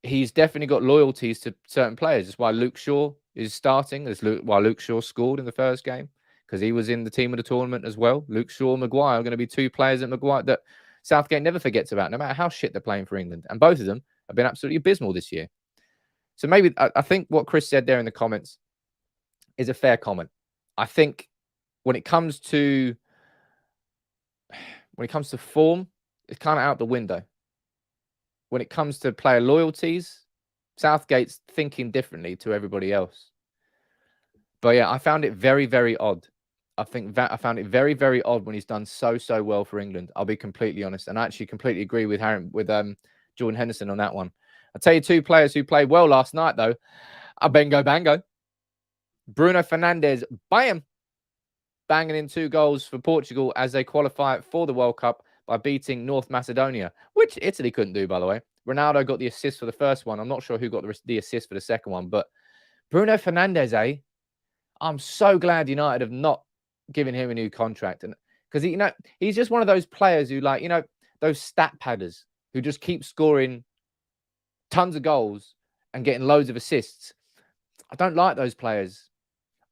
he's definitely got loyalties to certain players. That's why Luke Shaw is starting. That's why Luke Shaw scored in the first game, because he was in the team of the tournament as well. Luke Shaw and Maguire are going to be two players that Southgate never forgets about, no matter how shit they're playing for England. And both of them have been absolutely abysmal this year. So maybe I think what Chris said there in the comments is a fair comment. I think when it comes to form, it's kind of out the window. When it comes to player loyalties, Southgate's thinking differently to everybody else. But yeah, I found it very, very odd. I found it very, very odd when he's done so well for England. I'll be completely honest, and I actually completely agree with Jordan Henderson on that one. I'll tell you two players who played well last night though. Abengo Bango, Bruno Fernandes, bam, banging in 2 goals for Portugal as they qualify for the World Cup by beating North Macedonia, which Italy couldn't do, by the way. Ronaldo got the assist for the first one. I'm not sure who got the assist for the second one, but Bruno Fernandes, I'm so glad United have not given him a new contract. And because he's just one of those players who, like, those stat padders who just keep scoring tons of goals and getting loads of assists. I don't like those players.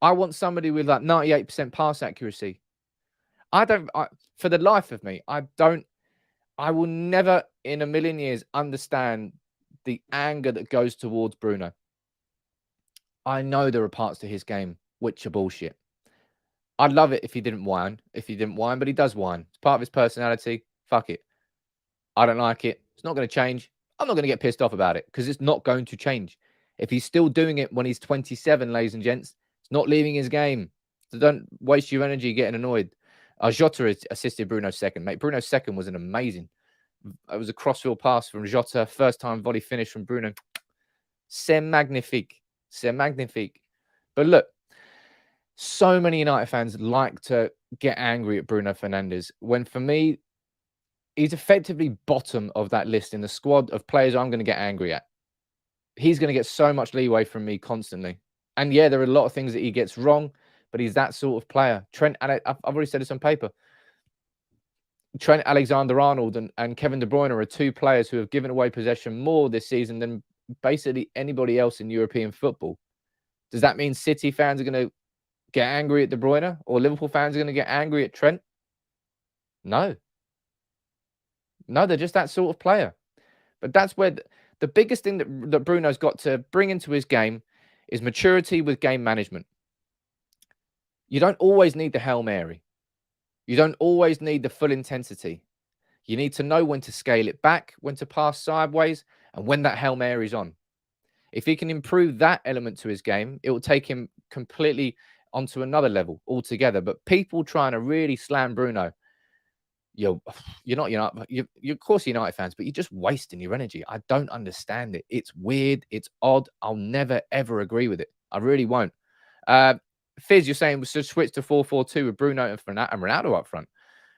I want somebody with like 98% pass accuracy. For the life of me, I will never in a million years understand the anger that goes towards Bruno. I know there are parts to his game which are bullshit. I'd love it if he didn't whine. But he does whine. It's part of his personality. Fuck it. I don't like it. It's not going to change. I'm not going to get pissed off about it because it's not going to change. If he's still doing it when he's 27, ladies and gents, it's not leaving his game. So don't waste your energy getting annoyed. Jota assisted Bruno's second. Mate, Bruno's second was an amazing. It was a crossfield pass from Jota. First time volley finish from Bruno. C'est magnifique. C'est magnifique. But look, so many United fans like to get angry at Bruno Fernandes when, for me, he's effectively bottom of that list in the squad of players I'm going to get angry at. He's going to get so much leeway from me constantly. And yeah, there are a lot of things that he gets wrong, but he's that sort of player. I've already said this on paper. Trent Alexander-Arnold and Kevin De Bruyne are 2 players who have given away possession more this season than basically anybody else in European football. Does that mean City fans are going to get angry at De Bruyne, or Liverpool fans are going to get angry at Trent? No, they're just that sort of player. But that's where the biggest thing that Bruno's got to bring into his game is maturity with game management. You don't always need the Hail Mary. You don't always need the full intensity. You need to know when to scale it back, when to pass sideways, and when that Hail Mary's on. If he can improve that element to his game, it will take him completely onto another level altogether. But people trying to really slam Bruno, you're of course United fans, but you're just wasting your energy. I don't understand it. It's weird. It's odd. I'll never, ever agree with it. I really won't. Fizz, you're saying we should switch to 4-4-2 with Bruno and Ronaldo up front.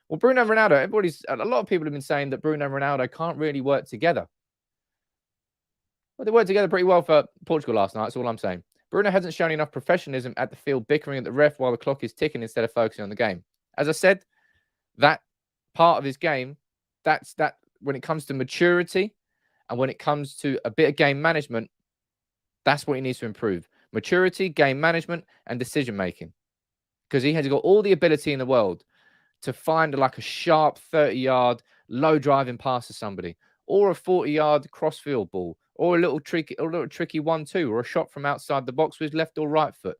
Well, Bruno and Ronaldo, a lot of people have been saying that Bruno and Ronaldo can't really work together. Well, they worked together pretty well for Portugal last night. That's all I'm saying. Bruno hasn't shown enough professionalism at the field, bickering at the ref while the clock is ticking instead of focusing on the game. As I said, that part of his game, that's that when it comes to maturity and when it comes to a bit of game management, that's what he needs to improve. Maturity, game management, and decision-making. Because he has got all the ability in the world to find like a sharp 30-yard, low-driving pass to somebody, or a 40-yard cross-field ball, or a little tricky 1-2, or a shot from outside the box with his left or right foot.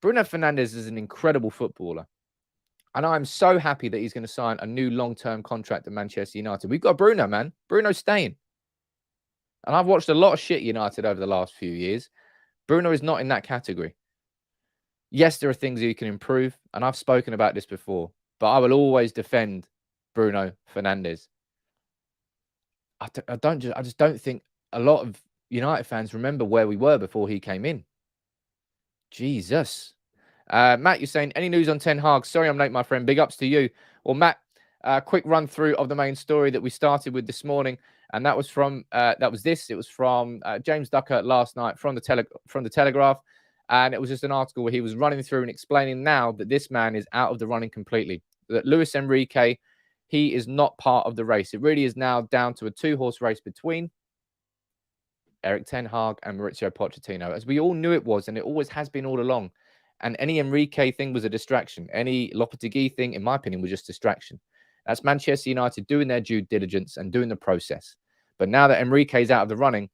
Bruno Fernandes is an incredible footballer. And I'm so happy that he's going to sign a new long-term contract at Manchester United. We've got Bruno, man. Bruno's staying. And I've watched a lot of shit United over the last few years. Bruno is not in that category. Yes, there are things you can improve, and I've spoken about this before, but I will always defend Bruno Fernandes. I just don't think a lot of United fans remember where we were before he came in. Jesus. Matt, you're saying any news on Ten Hag? Sorry, I'm late, my friend. Big ups to you. Well, Matt, quick run through of the main story that we started with this morning, and that was from It was from James Ducker last night from the Telegraph, and it was just an article where he was running through and explaining now that this man is out of the running completely. That Luis Enrique, he is not part of the race. It really is now down to a 2-horse race between Erik Ten Hag and Mauricio Pochettino, as we all knew it was, and it always has been all along. And any Enrique thing was a distraction. Any Lopetegui thing, in my opinion, was just distraction. That's Manchester United doing their due diligence and doing the process. But now that Enrique's out of the running,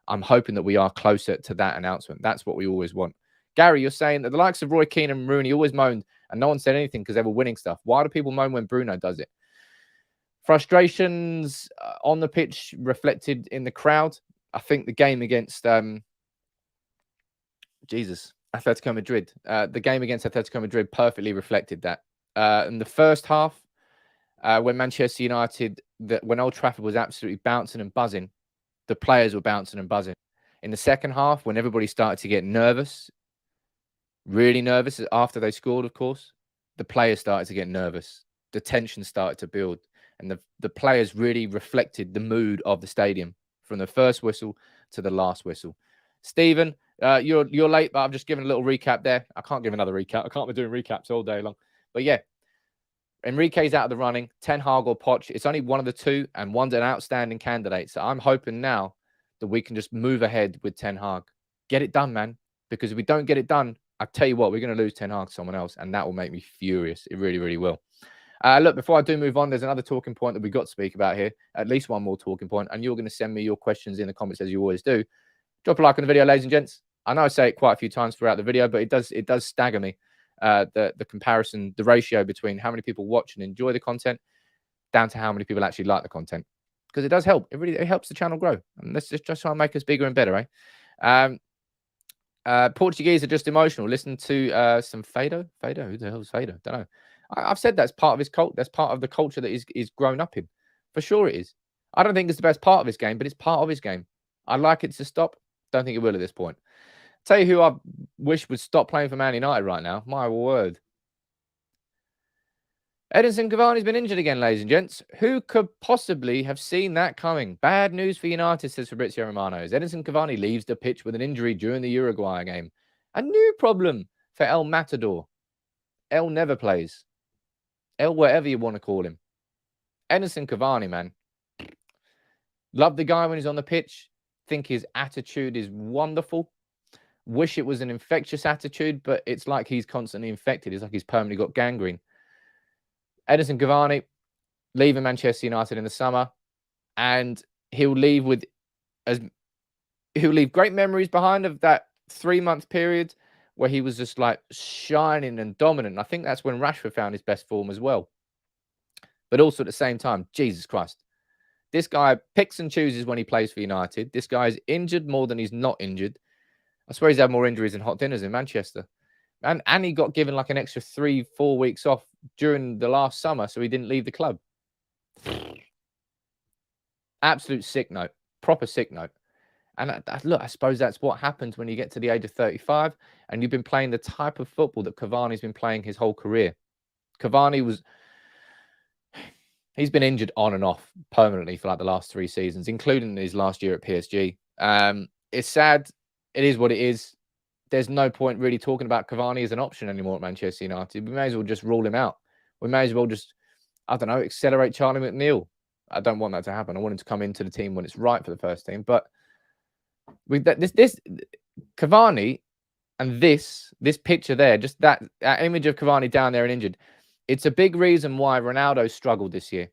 I'm hoping that we are closer to that announcement. That's what we always want. Gary, you're saying that the likes of Roy Keane and Rooney always moaned and no one said anything because they were winning stuff. Why do people moan when Bruno does it? Frustrations on the pitch reflected in the crowd. I think the game against Atletico Madrid. The game against Atletico Madrid perfectly reflected that. In the first half, when Manchester United, when Old Trafford was absolutely bouncing and buzzing, the players were bouncing and buzzing. In the second half, when everybody started to get nervous, really nervous after they scored, of course, the players started to get nervous. The tension started to build, and the players really reflected the mood of the stadium from the first whistle to the last whistle. Stephen, you're late, but I've just given a little recap there. I can't give another recap. I can't be doing recaps all day long. But yeah, Enrique's out of the running. Ten Hag or Poch. It's only one of the two, and one's an outstanding candidate. So I'm hoping now that we can just move ahead with Ten Hag. Get it done, man. Because if we don't get it done, I tell you what, we're going to lose Ten Hag to someone else, and that will make me furious. It really, really will. Look, before I do move on, there's another talking point that we've got to speak about here. At least one more talking point, and you're going to send me your questions in the comments as you always do. Drop a like on the video, ladies and gents. I know I say it quite a few times throughout the video, but it does stagger me. The comparison, the ratio between how many people watch and enjoy the content down to how many people actually like the content. Because it does help. It helps the channel grow. And let's just try and make us bigger and better, eh? Portuguese are just emotional. Listen to some Fado. Fado? Who the hell is Fado? Don't know. I've said that's part of his cult. That's part of the culture that he's grown up in. For sure it is. I don't think it's the best part of his game, but it's part of his game. I'd like it to stop. Don't think it will at this point. Tell you who I wish would stop playing for Man United right now. My word. Edinson Cavani's been injured again, ladies and gents. Who could possibly have seen that coming? Bad news for United, says Fabrizio Romano. As Edinson Cavani leaves the pitch with an injury during the Uruguay game. A new problem for El Matador. El never plays. El whatever you want to call him. Edinson Cavani, man. Love the guy when he's on the pitch. Think his attitude is wonderful. Wish it was an infectious attitude, but it's like he's constantly infected. It's like he's permanently got gangrene. Edinson Cavani leaving Manchester United in the summer, and he'll leave great memories behind of that 3-month period where he was just like shining and dominant. And I think that's when Rashford found his best form as well. But also at the same time, Jesus Christ, this guy picks and chooses when he plays for United. This guy is injured more than he's not injured. I swear he's had more injuries than hot dinners in Manchester. And he got given like an extra 3-4 weeks off during the last summer, so he didn't leave the club. Absolute sick note. Proper sick note. And look, I suppose that's what happens when you get to the age of 35 and you've been playing the type of football that Cavani's been playing his whole career. He's been injured on and off permanently for like the last 3 seasons, including his last year at PSG. It's sad. It is what it is. There's no point really talking about Cavani as an option anymore at Manchester United. We may as well just rule him out. We may as well just, I don't know, accelerate Charlie McNeil. I don't want that to happen. I want him to come into the team when it's right for the first team. But with this Cavani and this picture there, just that image of Cavani down there and injured, it's a big reason why Ronaldo struggled this year.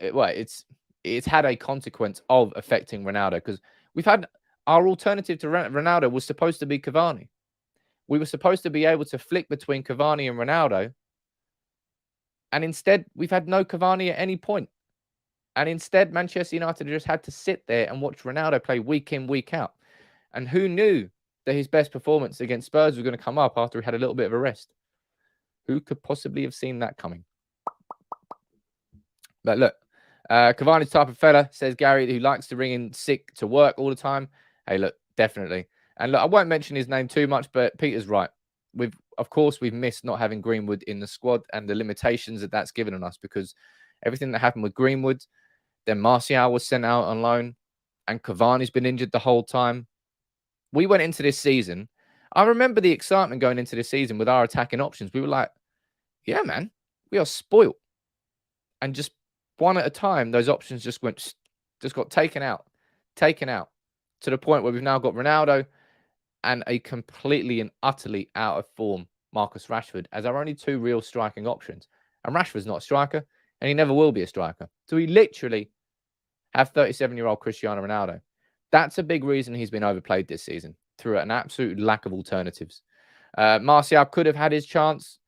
It's had a consequence of affecting Ronaldo because we've had our alternative to Ronaldo was supposed to be Cavani. We were supposed to be able to flick between Cavani and Ronaldo. And instead, we've had no Cavani at any point. And instead, Manchester United just had to sit there and watch Ronaldo play week in, week out. And who knew that his best performance against Spurs was going to come up after he had a little bit of a rest. Who could possibly have seen that coming? But look, Cavani's type of fella, says Gary, who likes to ring in sick to work all the time. Hey, look, definitely. And look, I won't mention his name too much, but Peter's right. Of course, we've missed not having Greenwood in the squad and the limitations that that's given on us, because everything that happened with Greenwood, then Martial was sent out on loan, and Cavani's been injured the whole time. We went into this season. I remember the excitement going into this season with our attacking options. We were like, yeah, man, we are spoiled. And just one at a time, those options just got taken out to the point where we've now got Ronaldo and a completely and utterly out of form Marcus Rashford as our only two real striking options. And Rashford's not a striker, and he never will be a striker. So we literally have 37-year-old Cristiano Ronaldo. That's a big reason he's been overplayed this season, through an absolute lack of alternatives. Martial could have had his chance.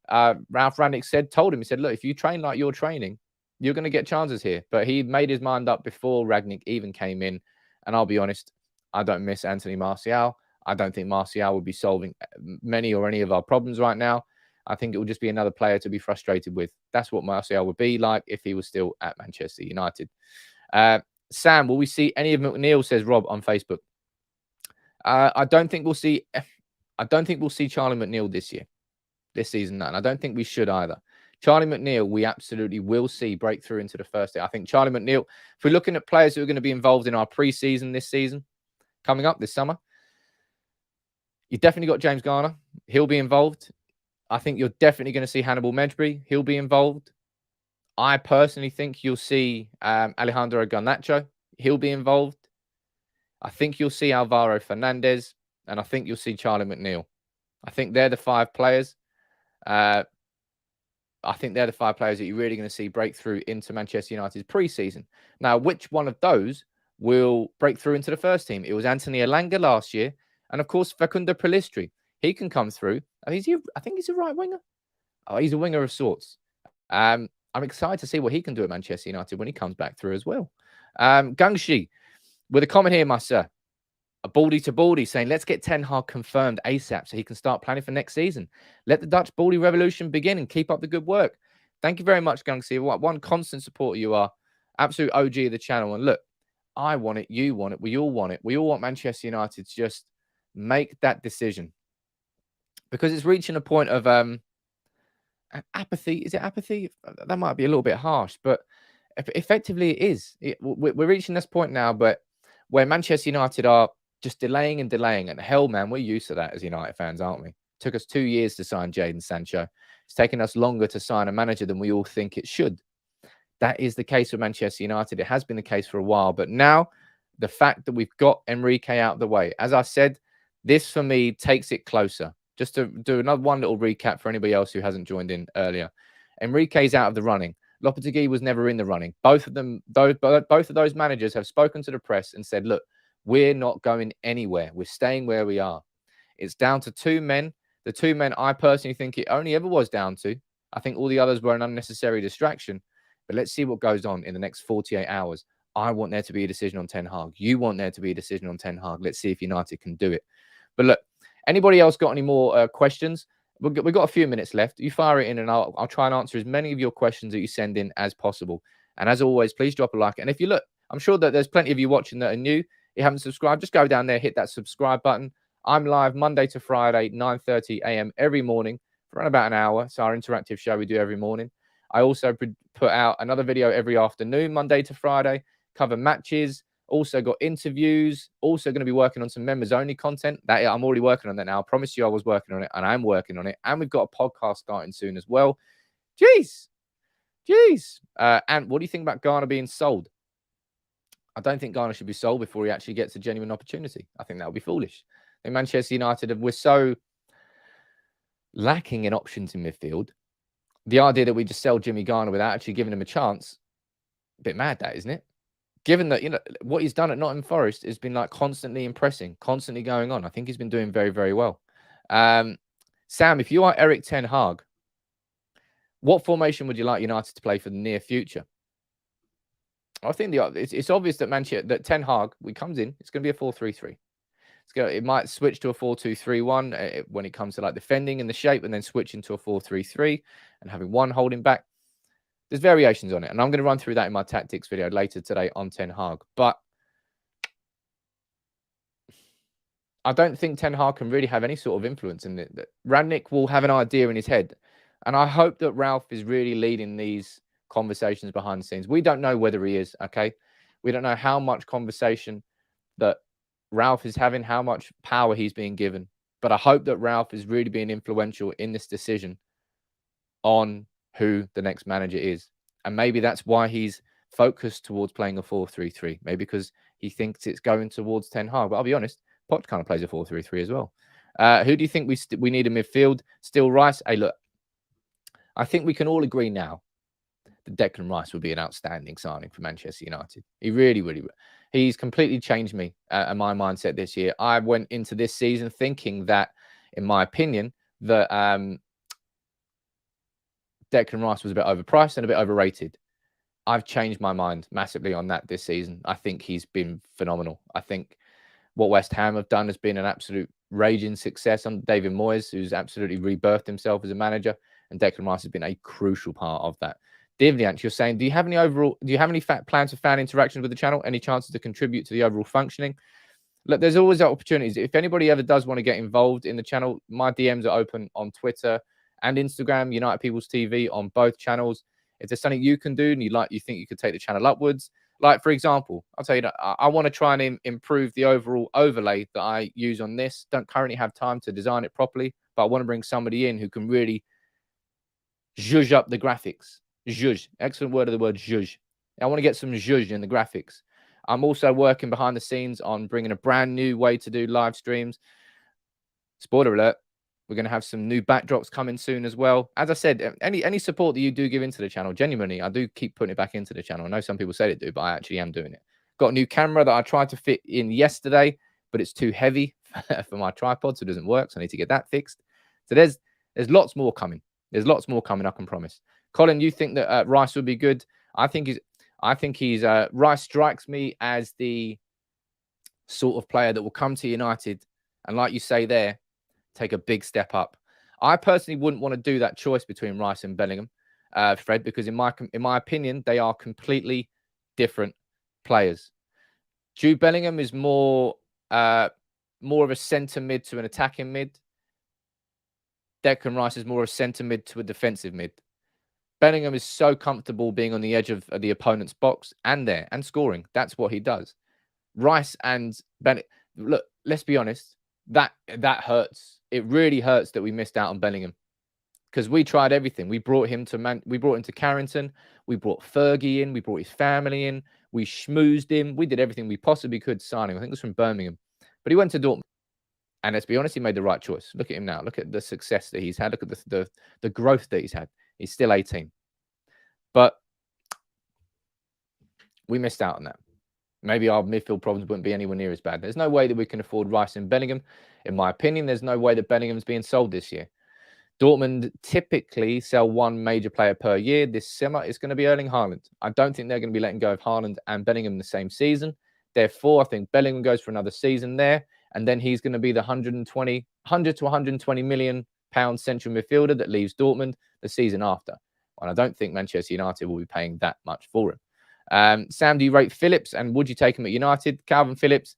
Ralph Rangnick told him, he said, look, if you train like you're training, you're going to get chances here. But he made his mind up before Rangnick even came in. And I'll be honest, I don't miss Anthony Martial. I don't think Martial would be solving many or any of our problems right now. I think it will just be another player to be frustrated with. That's what Martial would be like if he was still at Manchester United. Sam, will we see any of McNeil, says Rob on Facebook. I don't think we'll see Charlie McNeil this season. And I don't think we should either. Charlie McNeil, we absolutely will see break through into the first day. I think Charlie McNeil, if we're looking at players who are going to be involved in our pre-season this season, coming up this summer, you've definitely got James Garner. He'll be involved. I think you're definitely going to see Hannibal Mejbri. He'll be involved. I personally think you'll see Alejandro Garnacho. He'll be involved. I think you'll see Alvaro Fernandez. And I think you'll see Charlie McNeil. I think they're the five players. I think they're the five players that you're really going to see break through into Manchester United's pre-season. Now, which one of those will break through into the first team? It was Anthony Elanga last year. And, of course, Facundo Pellistri. He can come through. I think he's a right winger. Oh, he's a winger of sorts. I'm excited to see what he can do at Manchester United when he comes back through as well. Gangshi, with a comment here, my sir. A baldy to baldy saying, let's get Ten Hag confirmed ASAP so he can start planning for next season. Let the Dutch baldy revolution begin and keep up the good work. Thank you very much, Gangsi. One constant supporter you are. Absolute OG of the channel. And look, I want it. You want it. We all want it. We all want Manchester United to just make that decision. Because it's reaching a point of apathy. Is it apathy? That might be a little bit harsh, but effectively it is. We're reaching this point now, but where Manchester United are just delaying and delaying. And hell, man, we're used to that as United fans, aren't we? It took us 2 years to sign Jadon Sancho. It's taken us longer to sign a manager than we all think it should. That is the case with Manchester United. It has been the case for a while. But now, the fact that we've got Enrique out of the way, as I said, this for me takes it closer. Just to do one little recap for anybody else who hasn't joined in earlier. Enrique's out of the running. Lopetegui was never in the running. Both of those managers have spoken to the press and said, look, we're not going anywhere. We're staying where we are. It's down to two men. The two men I personally think it only ever was down to. I think all the others were an unnecessary distraction. But let's see what goes on in the next 48 hours. I want there to be a decision on Ten Hag. You want there to be a decision on Ten Hag. Let's see if United can do it. But look, anybody else got any more questions? We've got a few minutes left. You fire it in and I'll try and answer as many of your questions that you send in as possible. And as always, please drop a like. And if you look, I'm sure that there's plenty of you watching that are new. You haven't subscribed, just go down there, hit that subscribe button. I'm live Monday to Friday, 9:30 a.m. every morning for around about an hour. It's our interactive show we do every morning. I also put out another video every afternoon, Monday to Friday, cover matches. Also got interviews. Also going to be working on some members-only content. I'm already working on that now. I promised you I was working on it, and I'm working on it. And we've got a podcast starting soon as well. Jeez. And what do you think about Garner being sold? I don't think Garner should be sold before he actually gets a genuine opportunity. I think that would be foolish. I think Manchester United, we're so lacking in options in midfield. The idea that we just sell Jimmy Garner without actually giving him a chance, a bit mad, that, isn't it? Given that, what he's done at Nottingham Forest has been like constantly impressing, constantly going on. I think he's been doing very, very well. Sam, if you are Erik Ten Hag, what formation would you like United to play for the near future? I think it's obvious that Ten Hag, he comes in, it's going to be a 4-3-3. It might switch to a 4-2-3-1 when it comes to like defending in the shape, and then switch into a 4-3-3 and having one holding back. There's variations on it, and I'm going to run through that in my tactics video later today on Ten Hag. But I don't think Ten Hag can really have any sort of influence in it. Rangnick will have an idea in his head, and I hope that Ralph is really leading these conversations behind the scenes. We don't know whether he is, okay? We don't know how much conversation that Ralph is having, how much power he's being given. But I hope that Ralph is really being influential in this decision on who the next manager is. And maybe that's why he's focused towards playing a 4-3-3. Maybe because he thinks it's going towards Ten Hag. But I'll be honest, Poch kind of plays a 4-3-3 as well. Who do you think we need in midfield? Still Rice? Hey, look, I think we can all agree now that Declan Rice would be an outstanding signing for Manchester United. He really, really would. He's completely changed me and my mindset this year. I went into this season thinking that, in my opinion, that Declan Rice was a bit overpriced and a bit overrated. I've changed my mind massively on that this season. I think he's been phenomenal. I think what West Ham have done has been an absolute raging success under David Moyes, who's absolutely rebirthed himself as a manager, and Declan Rice has been a crucial part of that. Diviant, you're saying, do you have any plans for fan interactions with the channel? Any chances to contribute to the overall functioning? Look, there's always opportunities. If anybody ever does want to get involved in the channel, my DMs are open on Twitter and Instagram, United People's TV on both channels. If there's something you can do and you think you could take the channel upwards, like for example, I'll tell you that I want to try and improve the overall overlay that I use on this. Don't currently have time to design it properly, but I want to bring somebody in who can really zhuzh up the graphics. Zhuzh. Excellent word of the word zhuzh. I want to get some zhuzh in the graphics. I'm also working behind the scenes on bringing a brand new way to do live streams. Spoiler alert, we're going to have some new backdrops coming soon as well. As I said, any support that you do give into the channel, genuinely, I do keep putting it back into the channel. I know some people say they do, but I actually am doing it. Got a new camera that I tried to fit in yesterday, but it's too heavy for my tripod, so it doesn't work. So I need to get that fixed. So there's lots more coming. There's lots more coming, I can promise. Colin, you think that Rice would be good? I think he's Rice strikes me as the sort of player that will come to United and, like you say there, take a big step up. I personally wouldn't want to do that choice between Rice and Bellingham, Fred, because in my opinion, they are completely different players. Jude Bellingham is more of a centre mid to an attacking mid. Declan Rice is more of a centre mid to a defensive mid. Bellingham is so comfortable being on the edge of the opponent's box and scoring. That's what he does. Rice and Bellingham, look, let's be honest, that hurts. It really hurts that we missed out on Bellingham because we tried everything. We brought him to Carrington. We brought Fergie in. We brought his family in. We schmoozed him. We did everything we possibly could signing. I think it was from Birmingham, but he went to Dortmund. And let's be honest, he made the right choice. Look at him now. Look at the success that he's had. Look at the growth that he's had. He's still 18. But we missed out on that. Maybe our midfield problems wouldn't be anywhere near as bad. There's no way that we can afford Rice and Bellingham. In my opinion, there's no way that Bellingham's being sold this year. Dortmund typically sell one major player per year. This summer, it's going to be Erling Haaland. I don't think they're going to be letting go of Haaland and Bellingham the same season. Therefore, I think Bellingham goes for another season there. And then he's going to be the 100 to 120 million pound central midfielder that leaves Dortmund the season after. And I don't think Manchester United will be paying that much for him. Sam, do you rate Phillips? And would you take him at United? Calvin Phillips.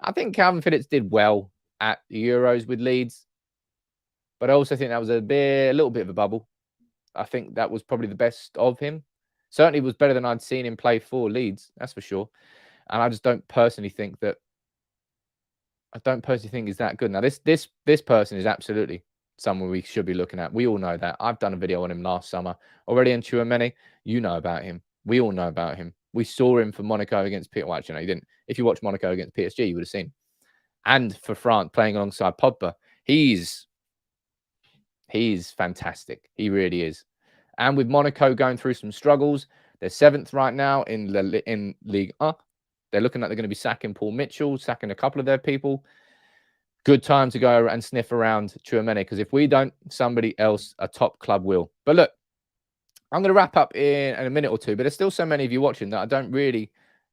I think Calvin Phillips did well at the Euros with Leeds. But I also think that was a little bit of a bubble. I think that was probably the best of him. Certainly was better than I'd seen him play for Leeds. That's for sure. And I just don't personally think he's that good. Now, this person is absolutely someone we should be looking at. We all know that. I've done a video on him last summer. Already in Tchouaméni, you know about him. We all know about him. We saw him for Monaco against PSG. Well, actually, no, you didn't. If you watched Monaco against PSG, you would have seen. And for France, playing alongside Pogba. He's fantastic. He really is. And with Monaco going through some struggles, they're 7th right now in Ligue 1. They're looking like they're going to be sacking Paul Mitchell, sacking a couple of their people. Good time to go and sniff around Tchouaméni, because if we don't, somebody else, a top club will. But look, I'm going to wrap up in a minute or two, but there's still so many of you watching that I don't really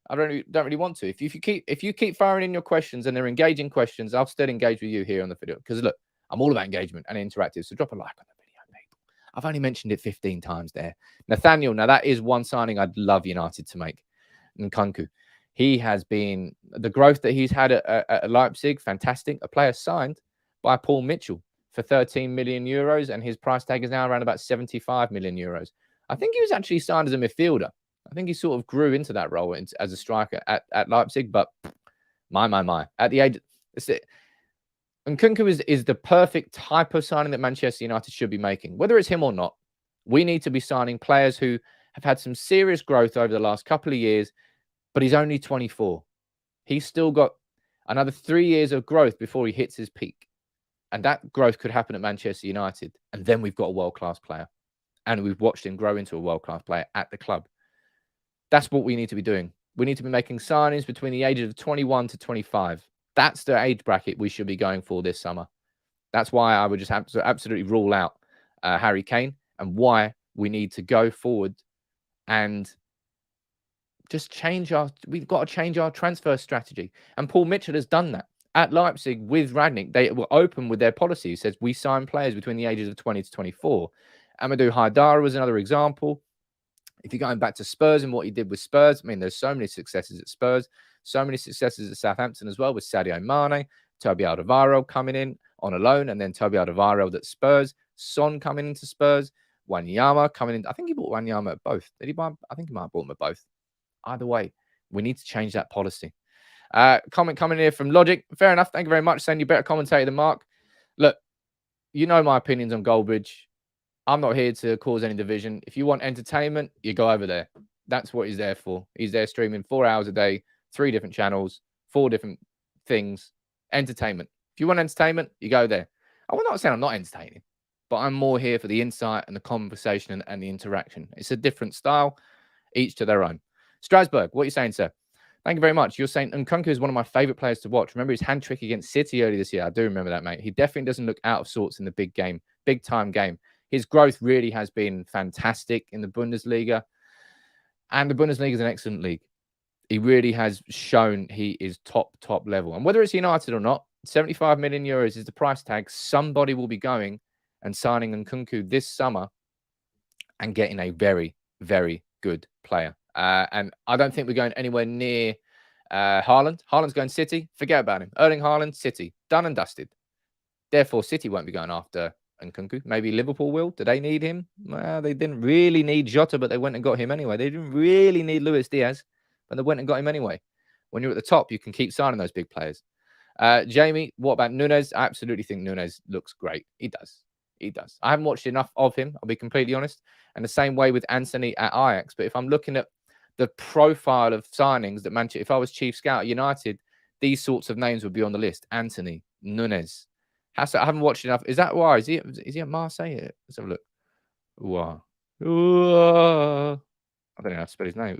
I don't really want to. If you keep firing in your questions and they're engaging questions, I'll still engage with you here on the video. Because look, I'm all about engagement and interactive. So drop a like on the video, people. I've only mentioned it 15 times there. Nathaniel, now that is one signing I'd love United to make. Nkunku. He has been the growth that he's had at Leipzig, fantastic. A player signed by Paul Mitchell for 13 million euros, and his price tag is now around about 75 million euros. I think he was actually signed as a midfielder. I think he sort of grew into that role as a striker at Leipzig, but my. At the age, Nkunku is the perfect type of signing that Manchester United should be making. Whether it's him or not, we need to be signing players who have had some serious growth over the last couple of years, but he's only 24. He's still got another 3 years of growth before he hits his peak. And that growth could happen at Manchester United. And then we've got a world-class player. And we've watched him grow into a world-class player at the club. That's what we need to be doing. We need to be making signings between the ages of 21 to 25. That's the age bracket we should be going for this summer. That's why I would just have to absolutely rule out Harry Kane, and why we need to go forward and just we've got to change our transfer strategy. And Paul Mitchell has done that. At Leipzig with Rangnick, they were open with their policy. It says we sign players between the ages of 20 to 24. Amadou Haidara was another example. If you're going back to Spurs and what he did with Spurs, I mean, there's so many successes at Spurs, so many successes at Southampton as well with Sadio Mane, Toby Alderweireld coming in on a loan, and then Toby Alderweireld at Spurs, Son coming into Spurs, Wanyama coming in. I think he bought Wanyama at both. Did he buy? I think he might have bought them at both. Either way, we need to change that policy. Comment coming here from Logic. Fair enough. Thank you very much. Saying you better commentate than Mark. Look, you know my opinions on Goldbridge. I'm not here to cause any division. If you want entertainment, you go over there. That's what he's there for. He's there streaming 4 hours a day, 3 different channels, 4 different things. Entertainment. If you want entertainment, you go there. I'm not saying I'm not entertaining, but I'm more here for the insight and the conversation and the interaction. It's a different style, each to their own. Strasbourg, what are you saying, sir? Thank you very much. You're saying Nkunku is one of my favourite players to watch. Remember his hand trick against City earlier this year? I do remember that, mate. He definitely doesn't look out of sorts in the big game, big-time game. His growth really has been fantastic in the Bundesliga. And the Bundesliga is an excellent league. He really has shown he is top level. And whether it's United or not, 75 million euros is the price tag. Somebody will be going and signing Nkunku this summer and getting a very, very good player. And I don't think we're going anywhere near Haaland. Haaland's going City. Forget about him. Erling Haaland, City. Done and dusted. Therefore, City won't be going after Nkunku. Maybe Liverpool will. Do they need him? Well, they didn't really need Jota, but they went and got him anyway. They didn't really need Luis Diaz, but they went and got him anyway. When you're at the top, you can keep signing those big players. Jamie, what about Nunes? I absolutely think Nunes looks great. He does. He does. I haven't watched enough of him, I'll be completely honest. And the same way with Anthony at Ajax. But if I'm looking at the profile of signings that Manchester, if I was chief scout at United, these sorts of names would be on the list. Anthony, Nunes. I haven't watched enough. Is that why? Is he at Marseille? Let's have a look. I don't know how to spell his name.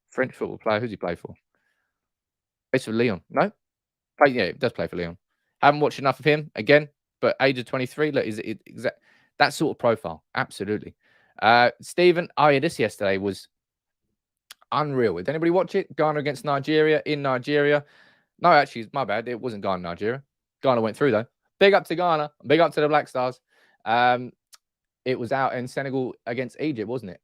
French football player. Who's he play for? Plays for Lyon. No? Yeah, he does play for Lyon. Haven't watched enough of him again, but age of 23. Look, is it exact that sort of profile? Absolutely. Stephen, this yesterday was unreal. Did anybody watch it? Ghana against Nigeria in Nigeria. No, actually, my bad. It wasn't Ghana, Nigeria. Ghana went through, though. Big up to Ghana. Big up to the Black Stars. It was out in Senegal against Egypt, wasn't it?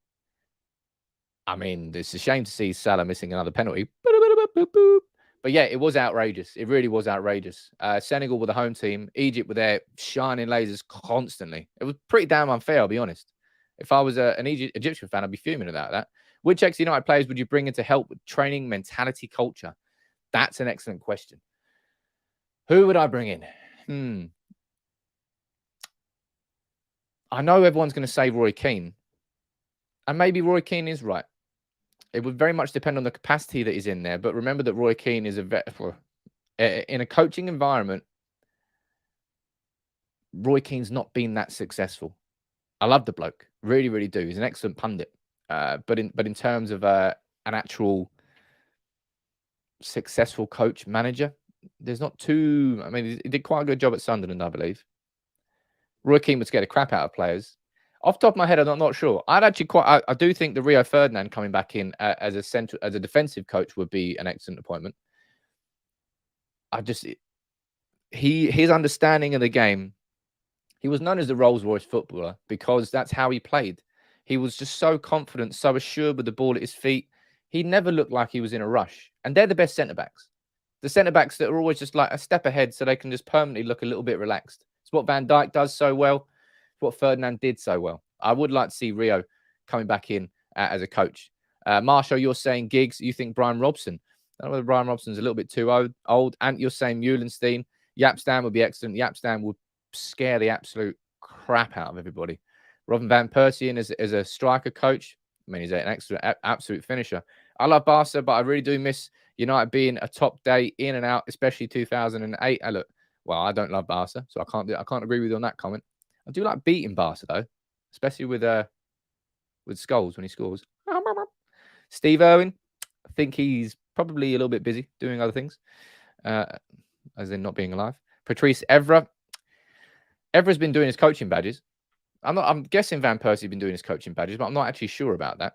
I mean, it's a shame to see Salah missing another penalty. But yeah, it was outrageous. It really was outrageous. Senegal were the home team. Egypt were there shining lasers constantly. It was pretty damn unfair, I'll be honest. If I was an Egyptian fan, I'd be fuming about that. Which ex-United players would you bring in to help with training, mentality, culture? That's an excellent question. Who would I bring in? I know everyone's going to say Roy Keane. And maybe Roy Keane is right. It would very much depend on the capacity that is in there. But remember that Roy Keane is in a coaching environment. Roy Keane's not been that successful. I love the bloke. Really, really do. He's an excellent pundit. But in terms of an actual successful coach manager, there's not too. I mean, he did quite a good job at Sunderland, I believe. Roy Keane would scare the crap out of players. Off the top of my head, I'm not sure. I'd actually I do think the Rio Ferdinand coming back in as a defensive coach would be an excellent appointment. His understanding of the game. He was known as the Rolls-Royce footballer because that's how he played. He was just so confident, so assured with the ball at his feet. He never looked like he was in a rush. And they're the best centre-backs. The centre-backs that are always just like a step ahead so they can just permanently look a little bit relaxed. It's what Van Dijk does so well. It's what Ferdinand did so well. I would like to see Rio coming back in as a coach. Marshall, you're saying Giggs. You think Brian Robson. I don't know whether Brian Robson's a little bit too old. And you're saying Meulenstein. Yapstam would be excellent. Yapstam would scare the absolute crap out of everybody. Robin van Persie as a striker coach. I mean, he's an excellent, absolute finisher. I love Barca, but I really do miss United being a top day in and out, especially 2008. I don't love Barca, so I can't agree with you on that comment. I do like beating Barca though, especially with Scholes when he scores. Steve Irwin, I think he's probably a little bit busy doing other things, as in not being alive. Patrice Evra. Evra's been doing his coaching badges. I'm guessing Van Persie's been doing his coaching badges, but I'm not actually sure about that.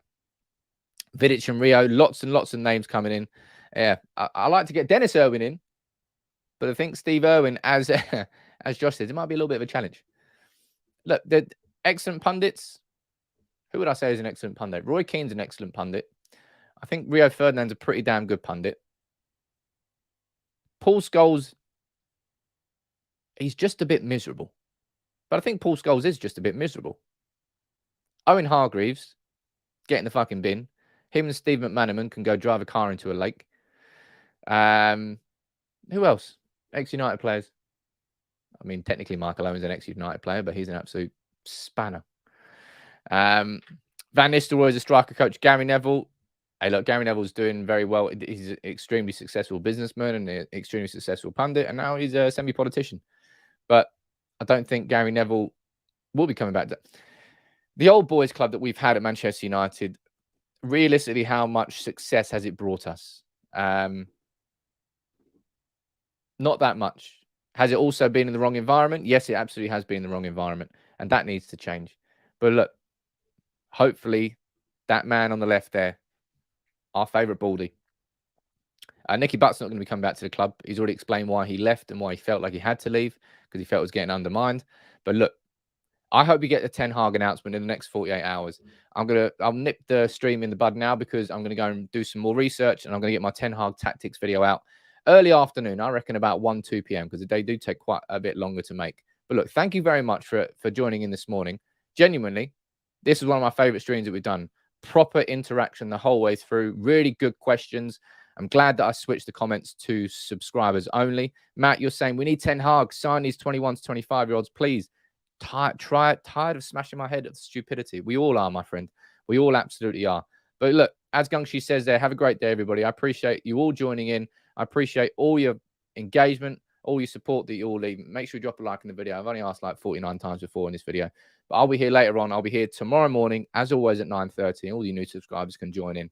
Vidic and Rio, lots and lots of names coming in. Yeah, I like to get Dennis Irwin in, but I think Steve Irwin, as Josh says, it might be a little bit of a challenge. Look, the excellent pundits. Who would I say is an excellent pundit? Roy Keane's an excellent pundit. I think Rio Ferdinand's a pretty damn good pundit. Paul Scholes, he's just a bit miserable. But I think Paul Scholes is just a bit miserable. Owen Hargreaves, get in the fucking bin. Him and Steve McManaman can go drive a car into a lake. Who else? Ex-United players. I mean, technically Michael Owen's an ex-United player, but he's an absolute spanner. Van Nistelrooy is a striker coach. Gary Neville. Hey, look, Gary Neville's doing very well. He's an extremely successful businessman and an extremely successful pundit, and now he's a semi-politician. But I don't think Gary Neville will be coming back. The old boys club that we've had at Manchester United, realistically, how much success has it brought us? Not that much. Has it also been in the wrong environment? Yes, it absolutely has been in the wrong environment, and that needs to change. But look, hopefully that man on the left there, our favourite Baldy, Nicky Butt's not going to be coming back to the club. He's already explained why he left and why he felt like he had to leave, because he felt it was getting undermined. But look, I hope we get the Ten Hag announcement in the next 48 hours. I'll nip the stream in the bud now because I'm going to go and do some more research, and I'm going to get my Ten Hag tactics video out early afternoon. I reckon about 1, 2 p.m. because they do take quite a bit longer to make. But look, thank you very much for joining in this morning. Genuinely, this is one of my favorite streams that we've done. Proper interaction the whole way through. Really good questions. I'm glad that I switched the comments to subscribers only. Matt, you're saying we need Ten Hag. Sign these 21 to 25-year-olds, please. Tired of smashing my head at the stupidity. We all are, my friend. We all absolutely are. But look, as Gungshi says there, have a great day, everybody. I appreciate you all joining in. I appreciate all your engagement, all your support that you all leave. Make sure you drop a like in the video. I've only asked like 49 times before in this video. But I'll be here later on. I'll be here tomorrow morning, as always, at 9:30. All you new subscribers can join in.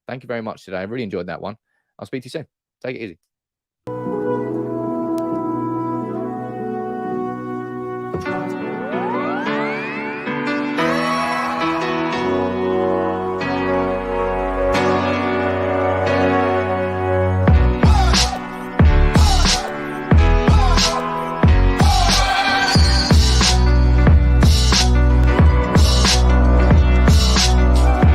Thank you very much today. I really enjoyed that one. I'll speak to you soon. Take it easy.